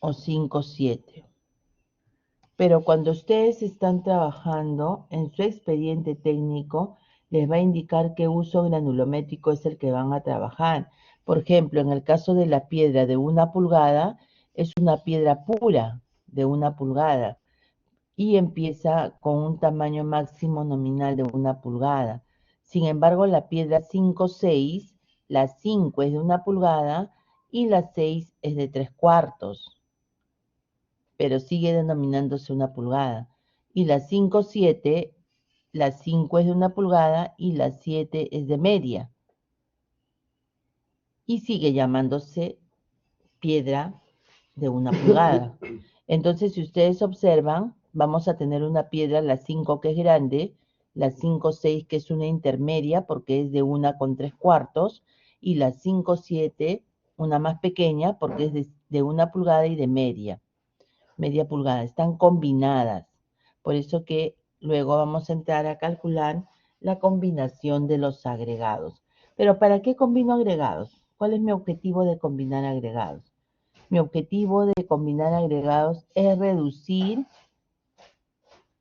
o 5, 7. Pero cuando ustedes están trabajando en su expediente técnico, les va a indicar qué uso granulométrico es el que van a trabajar. Por ejemplo, en el caso de la piedra de 1 pulgada, es una piedra pura de 1 pulgada y empieza con un tamaño máximo nominal de 1 pulgada. Sin embargo, la piedra 5-6, la 5 es de 1 pulgada y la 6 es de 3/4, pero sigue denominándose 1 pulgada. Y la 5-7, la 5 es de 1 pulgada y la 7 es de media. Y sigue llamándose piedra de 1 pulgada. Entonces, si ustedes observan, vamos a tener una piedra, la 5 que es grande, la 5-6 que es una intermedia porque es de 1,3/4 y la 5-7 una más pequeña porque es de 1 pulgada y de media pulgada. Están combinadas. Por eso que luego vamos a entrar a calcular la combinación de los agregados. Pero ¿para qué combino agregados? ¿Cuál es mi objetivo de combinar agregados? Mi objetivo de combinar agregados es reducir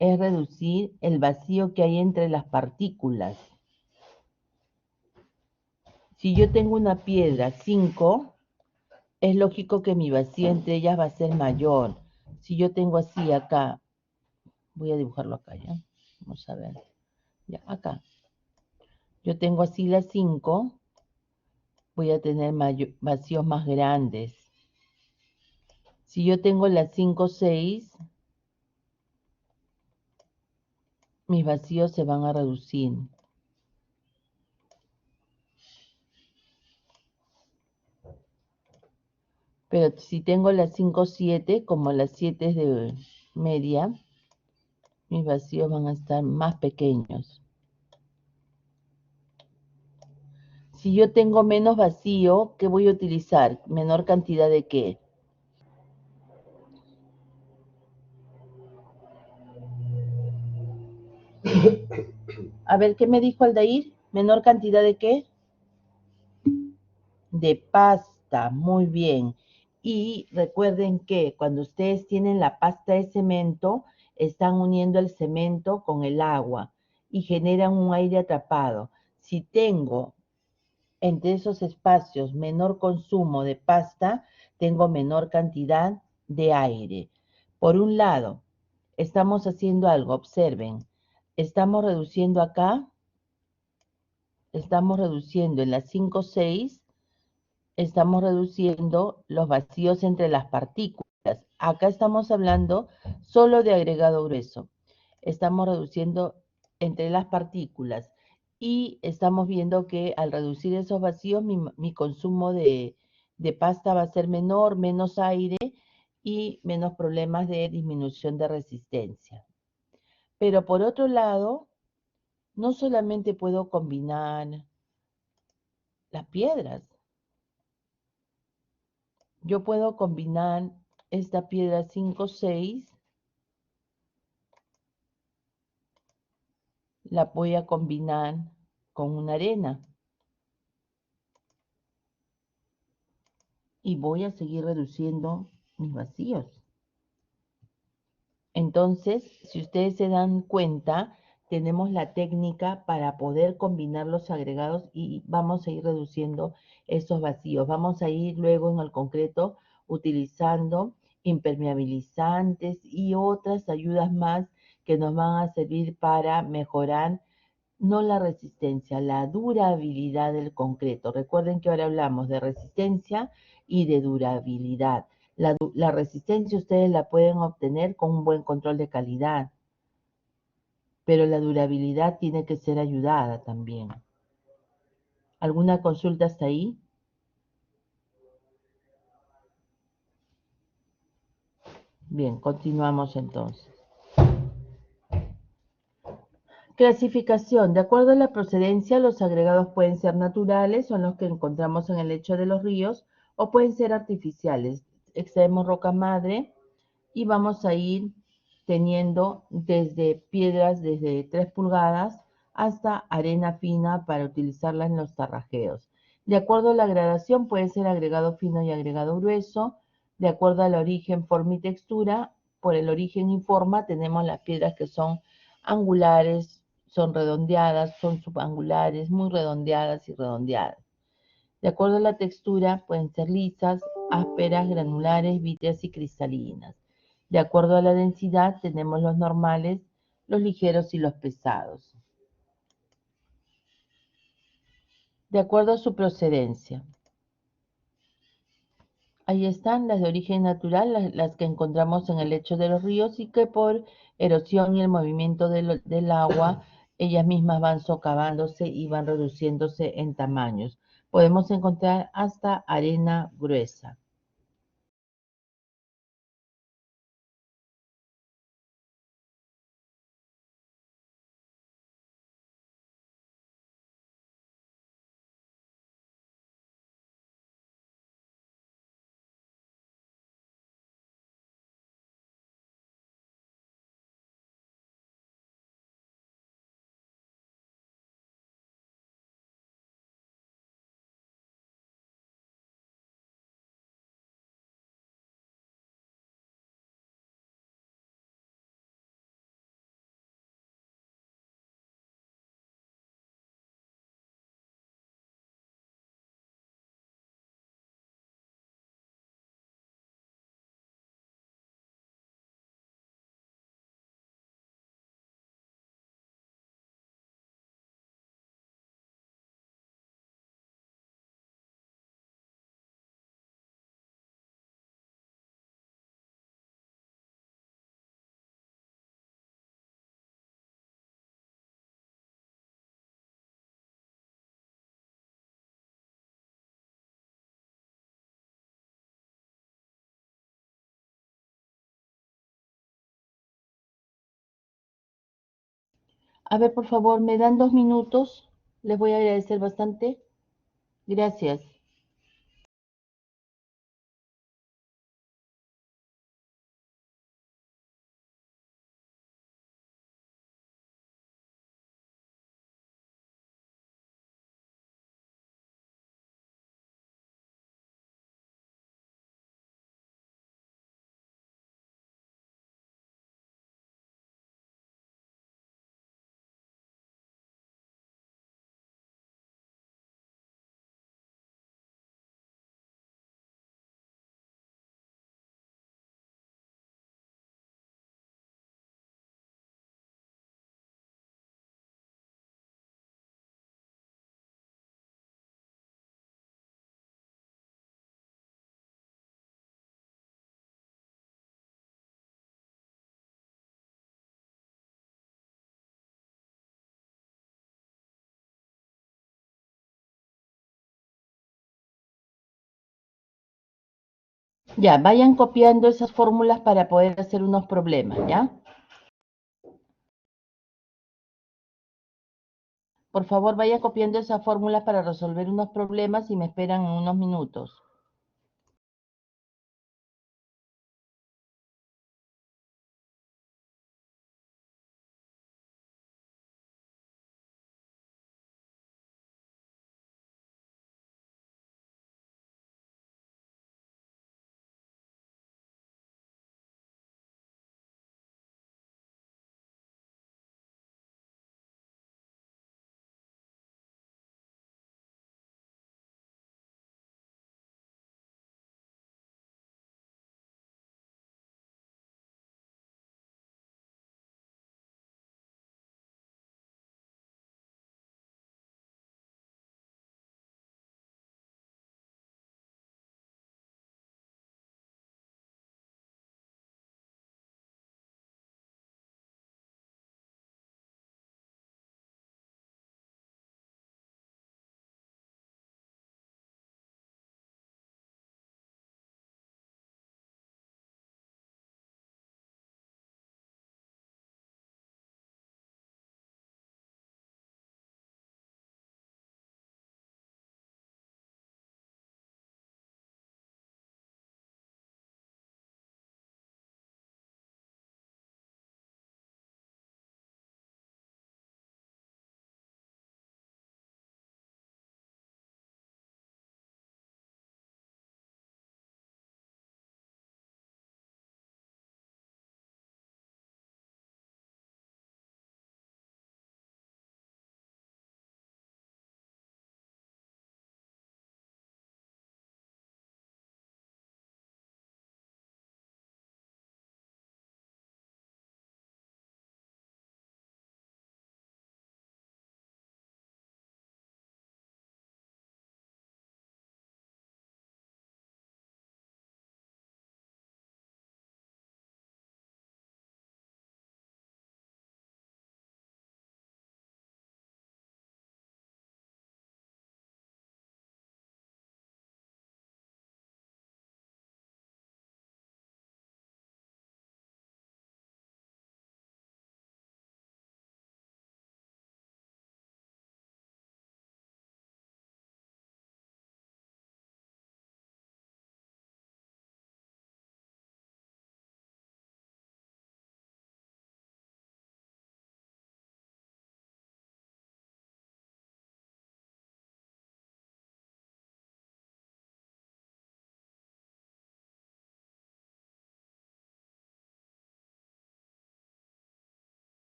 el vacío que hay entre las partículas. Si yo tengo una piedra 5, es lógico que mi vacío entre ellas va a ser mayor. Si yo tengo así acá, voy a dibujarlo acá, ¿ya? Vamos a ver. Ya, acá. Yo tengo así la 5, voy a tener vacíos más grandes. Si yo tengo la 5-6, mis vacíos se van a reducir. Pero si tengo la 5-7, como la 7 es de media, mis vacíos van a estar más pequeños. Si yo tengo menos vacío, ¿qué voy a utilizar? ¿Menor cantidad de qué? A ver, ¿qué me dijo Aldair? ¿Menor cantidad de qué? De pasta, muy bien. Y recuerden que cuando ustedes tienen la pasta de cemento, están uniendo el cemento con el agua y generan un aire atrapado. Si tengo entre esos espacios menor consumo de pasta, tengo menor cantidad de aire. Por un lado, estamos haciendo algo, observen, estamos reduciendo acá, estamos reduciendo en las 5, 6, estamos reduciendo los vacíos entre las partículas. Acá estamos hablando solo de agregado grueso. Estamos reduciendo entre las partículas y estamos viendo que al reducir esos vacíos mi consumo de pasta va a ser menor, menos aire y menos problemas de disminución de resistencia. Pero por otro lado, no solamente puedo combinar las piedras, yo puedo combinar esta piedra 5, 6, la voy a combinar con una arena y voy a seguir reduciendo mis vacíos. Entonces, si ustedes se dan cuenta, tenemos la técnica para poder combinar los agregados y vamos a ir reduciendo esos vacíos. Vamos a ir luego en el concreto utilizando impermeabilizantes y otras ayudas más que nos van a servir para mejorar no la resistencia, la durabilidad del concreto. Recuerden que ahora hablamos de resistencia y de durabilidad. La resistencia ustedes la pueden obtener con un buen control de calidad, pero la durabilidad tiene que ser ayudada también. ¿Alguna consulta hasta ahí? Bien, continuamos entonces. Clasificación. De acuerdo a la procedencia, los agregados pueden ser naturales, son los que encontramos en el lecho de los ríos, o pueden ser artificiales. Extraemos roca madre y vamos a ir teniendo desde piedras desde 3 pulgadas hasta arena fina para utilizarla en los tarrajeos. De acuerdo a la gradación, puede ser agregado fino y agregado grueso. De acuerdo al origen, forma y textura, por el origen y forma tenemos las piedras que son angulares, son redondeadas, son subangulares, muy redondeadas y redondeadas. De acuerdo a la textura, pueden ser lisas, ásperas, granulares, vítreas y cristalinas. De acuerdo a la densidad, tenemos los normales, los ligeros y los pesados. De acuerdo a su procedencia. Ahí están las de origen natural, las que encontramos en el lecho de los ríos y que por erosión y el movimiento del agua, ellas mismas van socavándose y van reduciéndose en tamaños. Podemos encontrar hasta arena gruesa. A ver, por favor, ¿me dan 2 minutos? Les voy a agradecer bastante. Gracias. Ya, vayan copiando esas fórmulas para poder hacer unos problemas, ¿ya? Por favor, vayan copiando esas fórmulas para resolver unos problemas y me esperan en unos minutos.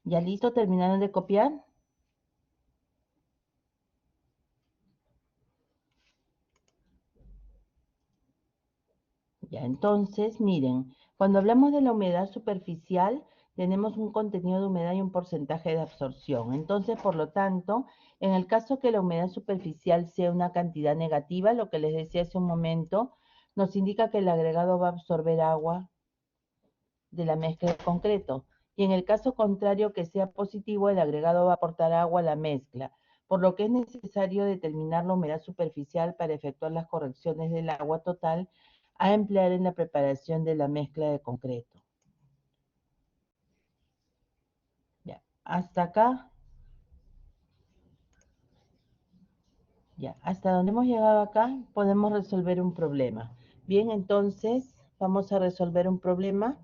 ¿Ya listo? ¿Terminaron de copiar? Ya, entonces, miren, cuando hablamos de la humedad superficial, tenemos un contenido de humedad y un porcentaje de absorción. Entonces, por lo tanto, en el caso que la humedad superficial sea una cantidad negativa, lo que les decía hace un momento, nos indica que el agregado va a absorber agua de la mezcla de concreto. Y en el caso contrario que sea positivo, el agregado va a aportar agua a la mezcla, por lo que es necesario determinar la humedad superficial para efectuar las correcciones del agua total a emplear en la preparación de la mezcla de concreto. Ya, hasta acá. Ya, hasta donde hemos llegado acá, podemos resolver un problema. Bien, entonces vamos a resolver un problema.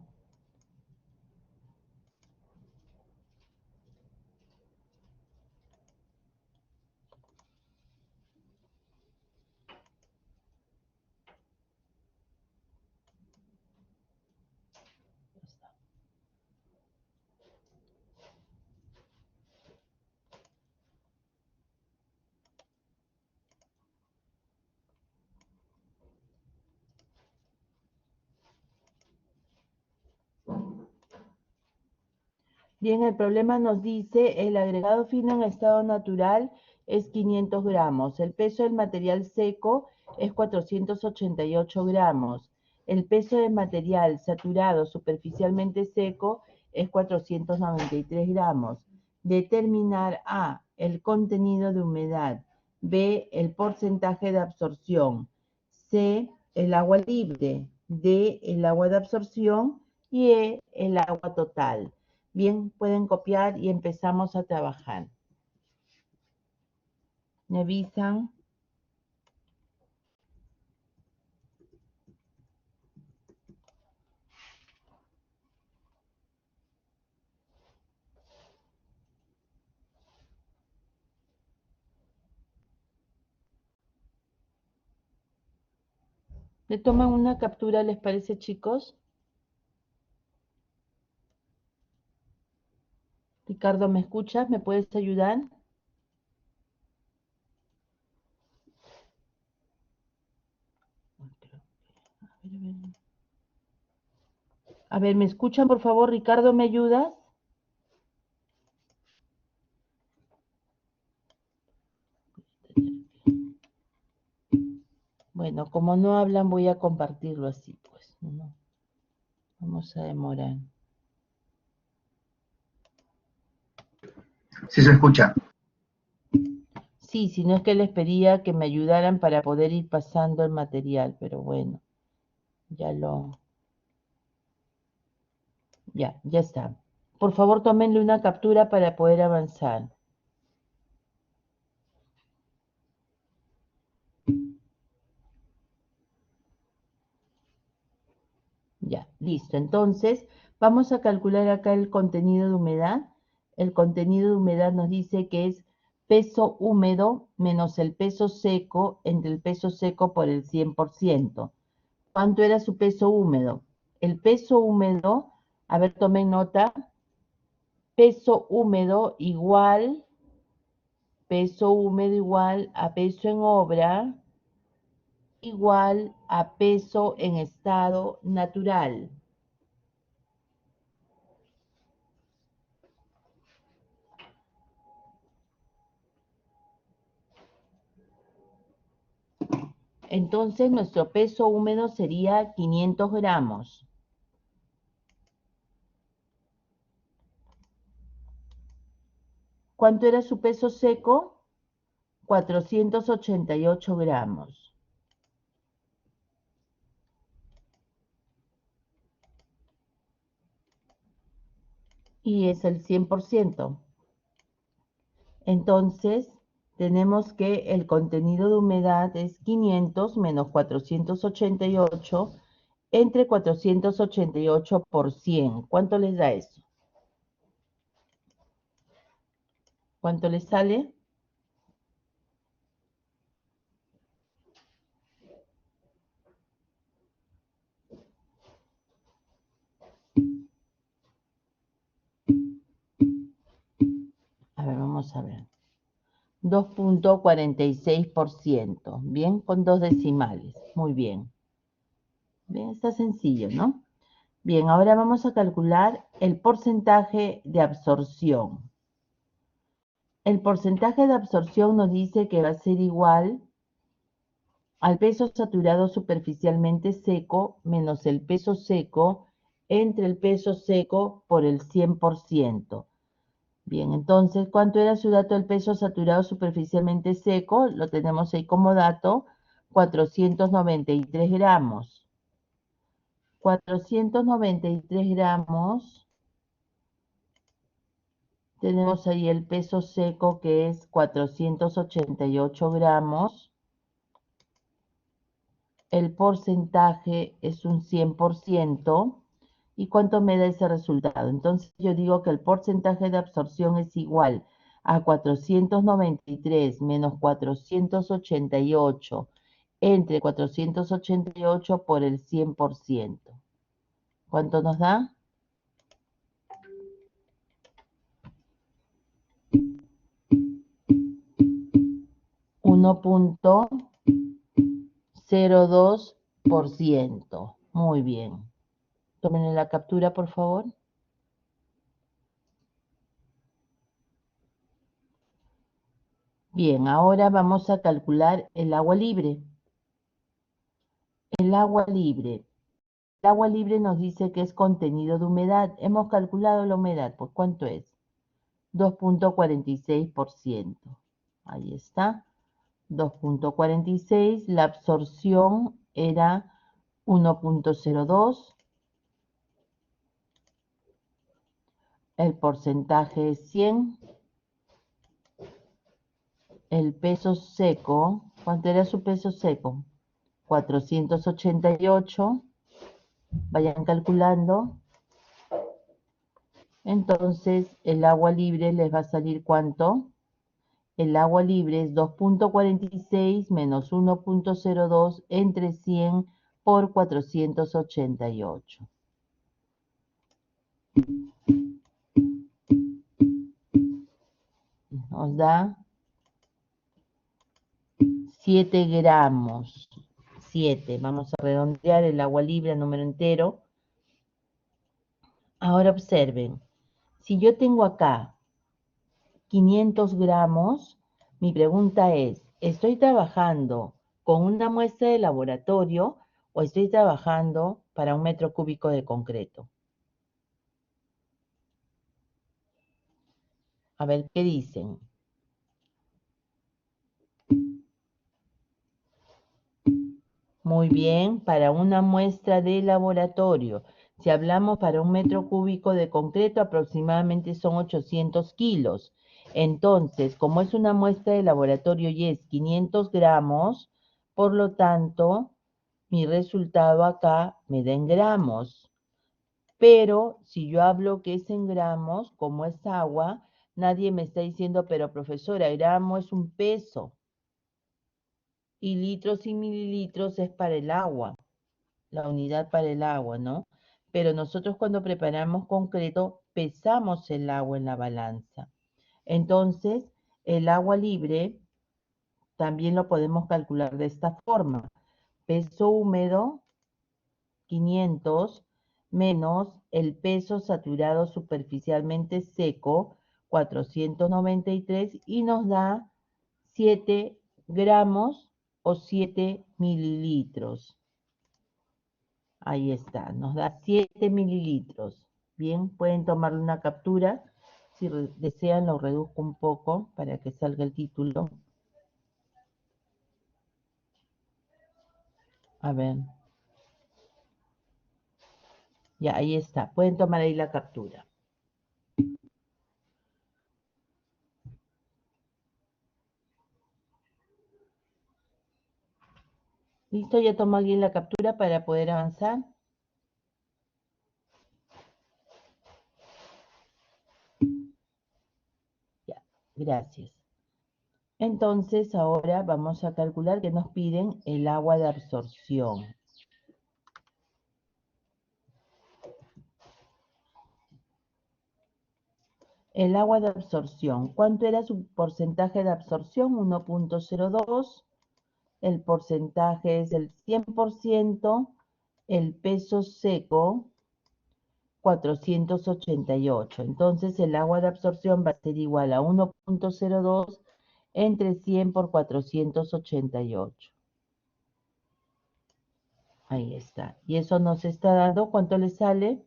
Bien, el problema nos dice el agregado fino en estado natural es 500 gramos, el peso del material seco es 488 gramos, el peso del material saturado superficialmente seco es 493 gramos. Determinar A, el contenido de humedad, B, el porcentaje de absorción, C, el agua libre, D, el agua de absorción y E, el agua total. Bien, pueden copiar y empezamos a trabajar. Me avisan. ¿Le toman una captura, les parece, chicos? Ricardo, ¿me escuchas? ¿Me puedes ayudar? A ver, ¿me escuchan, por favor? Ricardo, ¿me ayudas? Bueno, como no hablan, voy a compartirlo así, pues. No, vamos a demorar. Sí se escucha. Sí, si no es que les pedía que me ayudaran para poder ir pasando el material, pero bueno, ya lo... Ya está. Por favor, tómenle una captura para poder avanzar. Ya, listo. Entonces, vamos a calcular acá el contenido de humedad. El contenido de humedad nos dice que es peso húmedo menos el peso seco entre el peso seco por el 100%. ¿Cuánto era su peso húmedo? El peso húmedo, a ver, tomen nota, peso húmedo igual a peso en obra igual a peso en estado natural. Entonces nuestro peso húmedo sería 500 gramos. ¿Cuánto era su peso seco? 488 gramos. Y es el 100%. Entonces, tenemos que el contenido de humedad es 500 menos 488 entre 488 por 100. ¿Cuánto les da eso? ¿Cuánto les sale? Vamos a ver. 2.46%. Bien, con 2 decimales. Muy bien. Bien, está sencillo, ¿no? Bien, ahora vamos a calcular el porcentaje de absorción. El porcentaje de absorción nos dice que va a ser igual al peso saturado superficialmente seco menos el peso seco entre el peso seco por el 100%. Bien, entonces, ¿cuánto era su dato del peso saturado superficialmente seco? Lo tenemos ahí como dato, 493 gramos. 493 gramos, tenemos ahí el peso seco que es 488 gramos. El porcentaje es un 100%. ¿Y cuánto me da ese resultado? Entonces yo digo que el porcentaje de absorción es igual a 493 menos 488 entre 488 por el 100%. ¿Cuánto nos da? 1.02%. Muy bien. Tomen la captura, por favor. Bien, ahora vamos a calcular el agua libre. El agua libre. El agua libre nos dice que es contenido de humedad. Hemos calculado la humedad. Pues, ¿cuánto es? 2.46%. Ahí está. 2.46. La absorción era 1.02. El porcentaje es 100. El peso seco, ¿cuánto era su peso seco? 488. Vayan calculando. Entonces, el agua libre les va a salir ¿cuánto? El agua libre es 2.46 menos 1.02 entre 100 por 488. Nos da 7 gramos. 7. Vamos a redondear el agua libre a número entero. Ahora observen. Si yo tengo acá 500 gramos, mi pregunta es, ¿estoy trabajando con una muestra de laboratorio o estoy trabajando para 1 metro cúbico de concreto? A ver, ¿qué dicen? Muy bien, para una muestra de laboratorio. Si hablamos para 1 metro cúbico de concreto, aproximadamente son 800 kilos. Entonces, como es una muestra de laboratorio y es 500 gramos, por lo tanto, mi resultado acá me da en gramos. Pero si yo hablo que es en gramos, como es agua, nadie me está diciendo, pero profesora, gramo es un peso. Y litros y mililitros es para el agua, la unidad para el agua, ¿no? Pero nosotros cuando preparamos concreto, pesamos el agua en la balanza. Entonces, el agua libre también lo podemos calcular de esta forma. Peso húmedo, 500, menos el peso saturado superficialmente seco, 493, y nos da 7 gramos o 7 mililitros. Ahí está, nos da 7 mililitros. Bien, pueden tomarle una captura. Si desean, lo reduzco un poco para que salga el título. A ver. Ya, ahí está. Pueden tomar ahí la captura. ¿Listo? ¿Ya tomó alguien la captura para poder avanzar? Ya, gracias. Entonces, ahora vamos a calcular que nos piden el agua de absorción. El agua de absorción. ¿Cuánto era su porcentaje de absorción? 1.02. El porcentaje es el 100%. El peso seco, 488. Entonces, el agua de absorción va a ser igual a 1.02 entre 100 por 488. Ahí está. Y eso nos está dando, ¿cuánto le sale?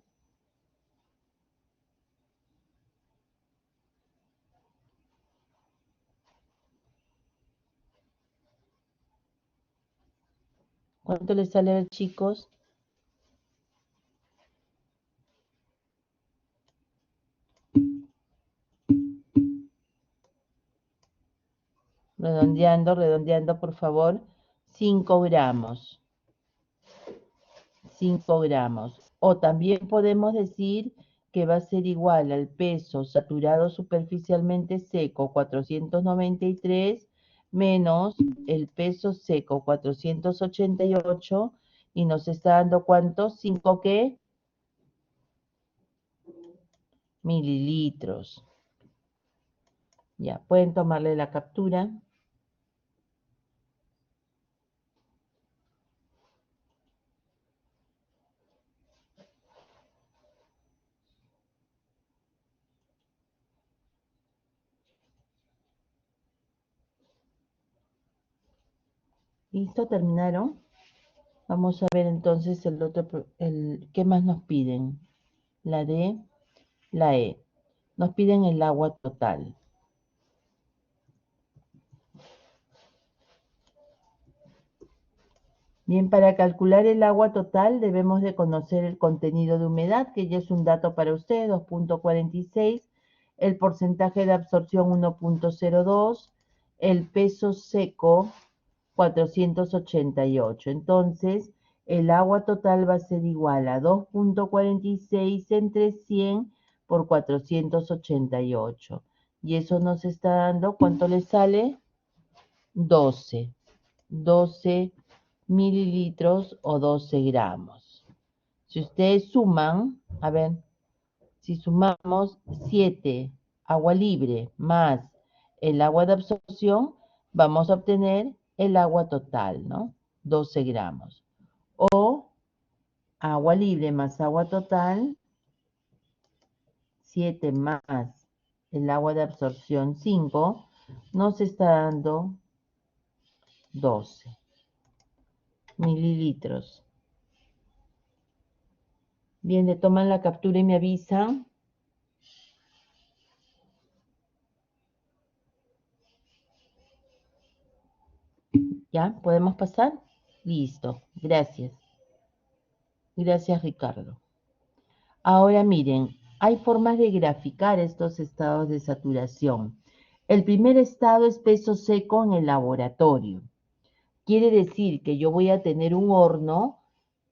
¿Cuánto le sale a ver, chicos? Redondeando, redondeando, por favor. 5 gramos. 5 gramos. O también podemos decir que va a ser igual al peso saturado superficialmente seco 493 menos el peso seco 488 y nos está dando ¿cuánto? 5 ¿qué? Mililitros. Ya, pueden tomarle la captura. ¿Listo? ¿Terminaron? Vamos a ver entonces el otro, ¿qué más nos piden? La D, la E. Nos piden el agua total. Bien, para calcular el agua total debemos de conocer el contenido de humedad, que ya es un dato para ustedes, 2.46, el porcentaje de absorción 1.02, el peso seco 488. Entonces, el agua total va a ser igual a 2.46 entre 100 por 488. Y eso nos está dando, ¿cuánto le sale? 12. 12 mililitros o 12 gramos. Si ustedes suman, a ver, si sumamos 7 agua libre más el agua de absorción, vamos a obtener el agua total, ¿no? 12 gramos. O agua libre más agua total, 7 más el agua de absorción 5, nos está dando 12 mililitros. Bien, le toman la captura y me avisan. ¿Ya? ¿Podemos pasar? Listo. Gracias. Gracias, Ricardo. Ahora miren, hay formas de graficar estos estados de saturación. El primer estado es peso seco en el laboratorio. Quiere decir que yo voy a tener un horno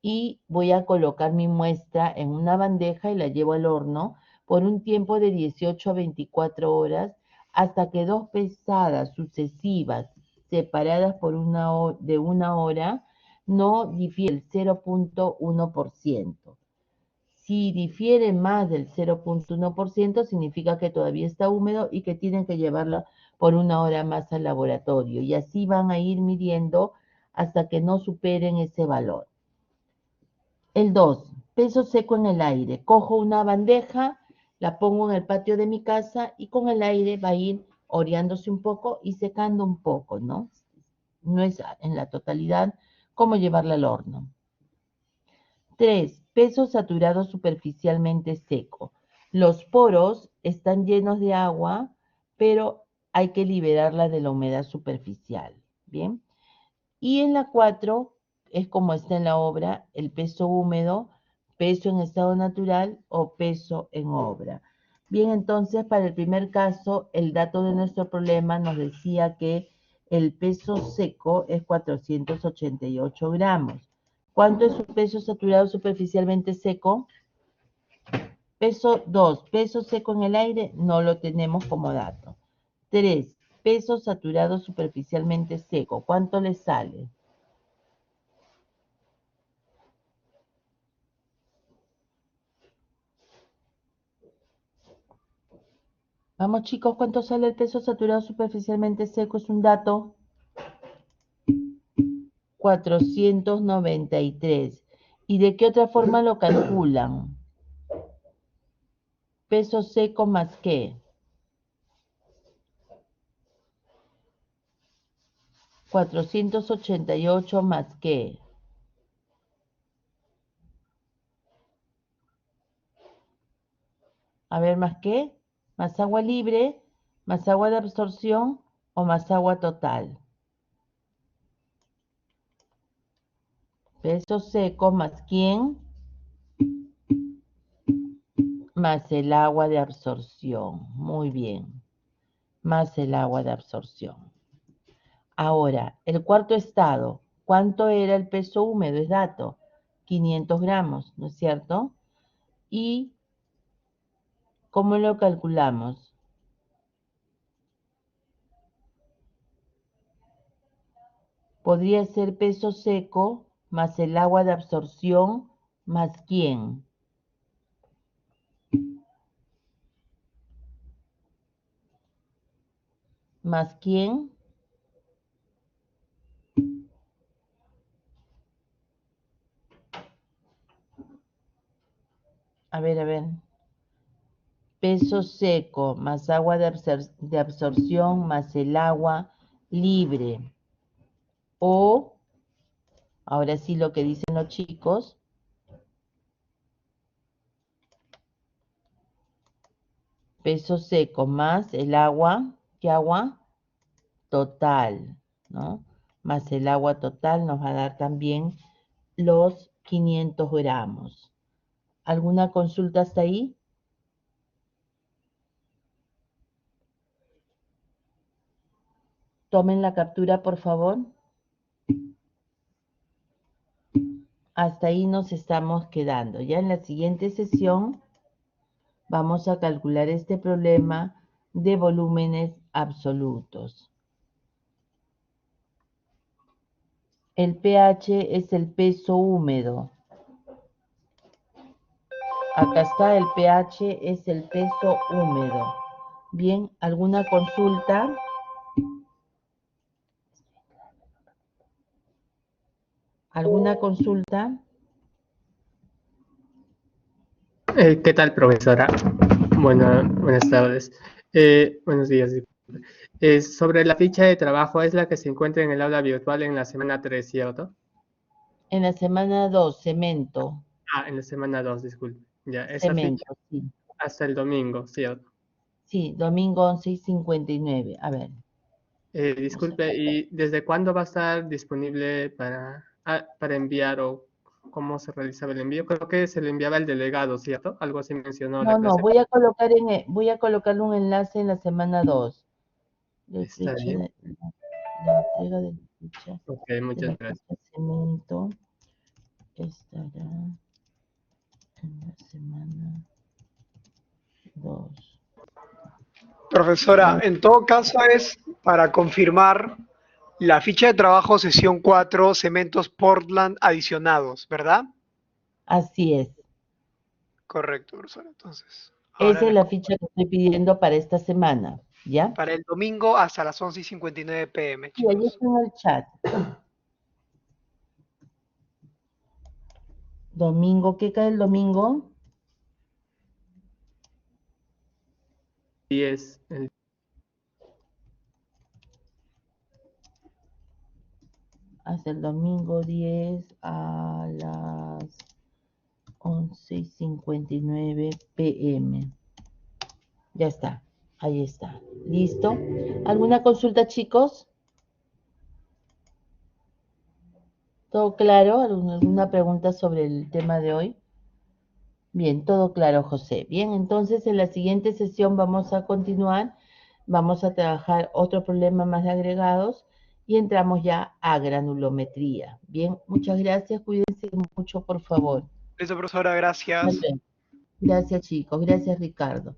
y voy a colocar mi muestra en una bandeja y la llevo al horno por un tiempo de 18 a 24 horas hasta que dos pesadas sucesivas separadas por de una hora no difiere el 0.1%. Si difiere más del 0.1%, significa que todavía está húmedo y que tienen que llevarlo por una hora más al laboratorio. Y así van a ir midiendo hasta que no superen ese valor. El 2, peso seco en el aire. Cojo una bandeja, la pongo en el patio de mi casa y con el aire va a ir oreándose un poco y secando un poco, ¿no? No es en la totalidad como llevarla al horno. 3, peso saturado superficialmente seco. Los poros están llenos de agua, pero hay que liberarla de la humedad superficial. Bien. Y en la 4 es como está en la obra, el peso húmedo, peso en estado natural o peso en obra. Bien, entonces para el primer caso, el dato de nuestro problema nos decía que el peso seco es 488 gramos. ¿Cuánto es su peso saturado superficialmente seco? Peso 2, peso seco en el aire, no lo tenemos como dato. 3, peso saturado superficialmente seco, ¿cuánto le sale? Vamos chicos, ¿cuánto sale el peso saturado superficialmente seco? Es un dato. 493. ¿Y de qué otra forma lo calculan? Peso seco más qué. 488 más qué. A ver, ¿más qué? ¿Más agua libre? ¿Más agua de absorción? ¿O más agua total? Peso seco más quién? Más el agua de absorción. Muy bien. Más el agua de absorción. Ahora, el cuarto estado. ¿Cuánto era el peso húmedo? Es dato. 500 gramos, ¿no es cierto? ¿Y cómo lo calculamos? Podría ser peso seco más el agua de absorción más quién. ¿Más quién? A ver. Peso seco más agua de absorción más el agua libre. O, ahora sí lo que dicen los chicos, peso seco más el agua, ¿qué agua? Total, ¿no? Más el agua total nos va a dar también los 500 gramos. ¿Alguna consulta hasta ahí? Tomen la captura, por favor. Hasta ahí nos estamos quedando. Ya en la siguiente sesión vamos a calcular este problema de volúmenes absolutos. El pH es el peso húmedo. Acá está, el pH es el peso húmedo. Bien, ¿alguna consulta? ¿Alguna consulta? ¿Qué tal, profesora? Buenas tardes. Buenos días. Sobre la ficha de trabajo, es la que se encuentra en el aula virtual en la semana 3, ¿cierto? En la semana 2, cemento. En la semana 2, disculpe. Ya, esa ficha Cemento, sí. hasta el domingo, ¿cierto? Sí, domingo 11:59. A ver. Disculpe, ¿y desde cuándo va a estar disponible para enviar o cómo se realizaba el envío? Creo que se le enviaba al delegado, ¿cierto? Algo así mencionó la No, clase. voy a colocar un enlace en la semana 2. Está bien. La entrega de la ficha Ok, de muchas la gracias. ficha cemento estará en la semana 2. Profesora, en todo caso es para confirmar la ficha de trabajo sesión 4, cementos Portland adicionados, ¿verdad? Así es. Correcto, profesora. Entonces, ahora Esa es les la ficha que estoy pidiendo para esta semana, ¿ya? para el domingo hasta las 11:59 p.m., Sí, ahí chicos. está en el chat. Domingo, ¿qué cae el domingo? 10, Hasta el domingo 10 a las 11:59 p.m. Ya está, ahí está. ¿Listo? ¿Alguna consulta, chicos? ¿Todo claro? ¿Alguna pregunta sobre el tema de hoy? Bien, todo claro, José. Bien, entonces en la siguiente sesión vamos a continuar, vamos a trabajar otro problema más de agregados y entramos ya a granulometría. Bien, muchas gracias, cuídense mucho, por favor. Listo, profesora, Hasta gracias. luego. Gracias, chicos. Gracias, Ricardo.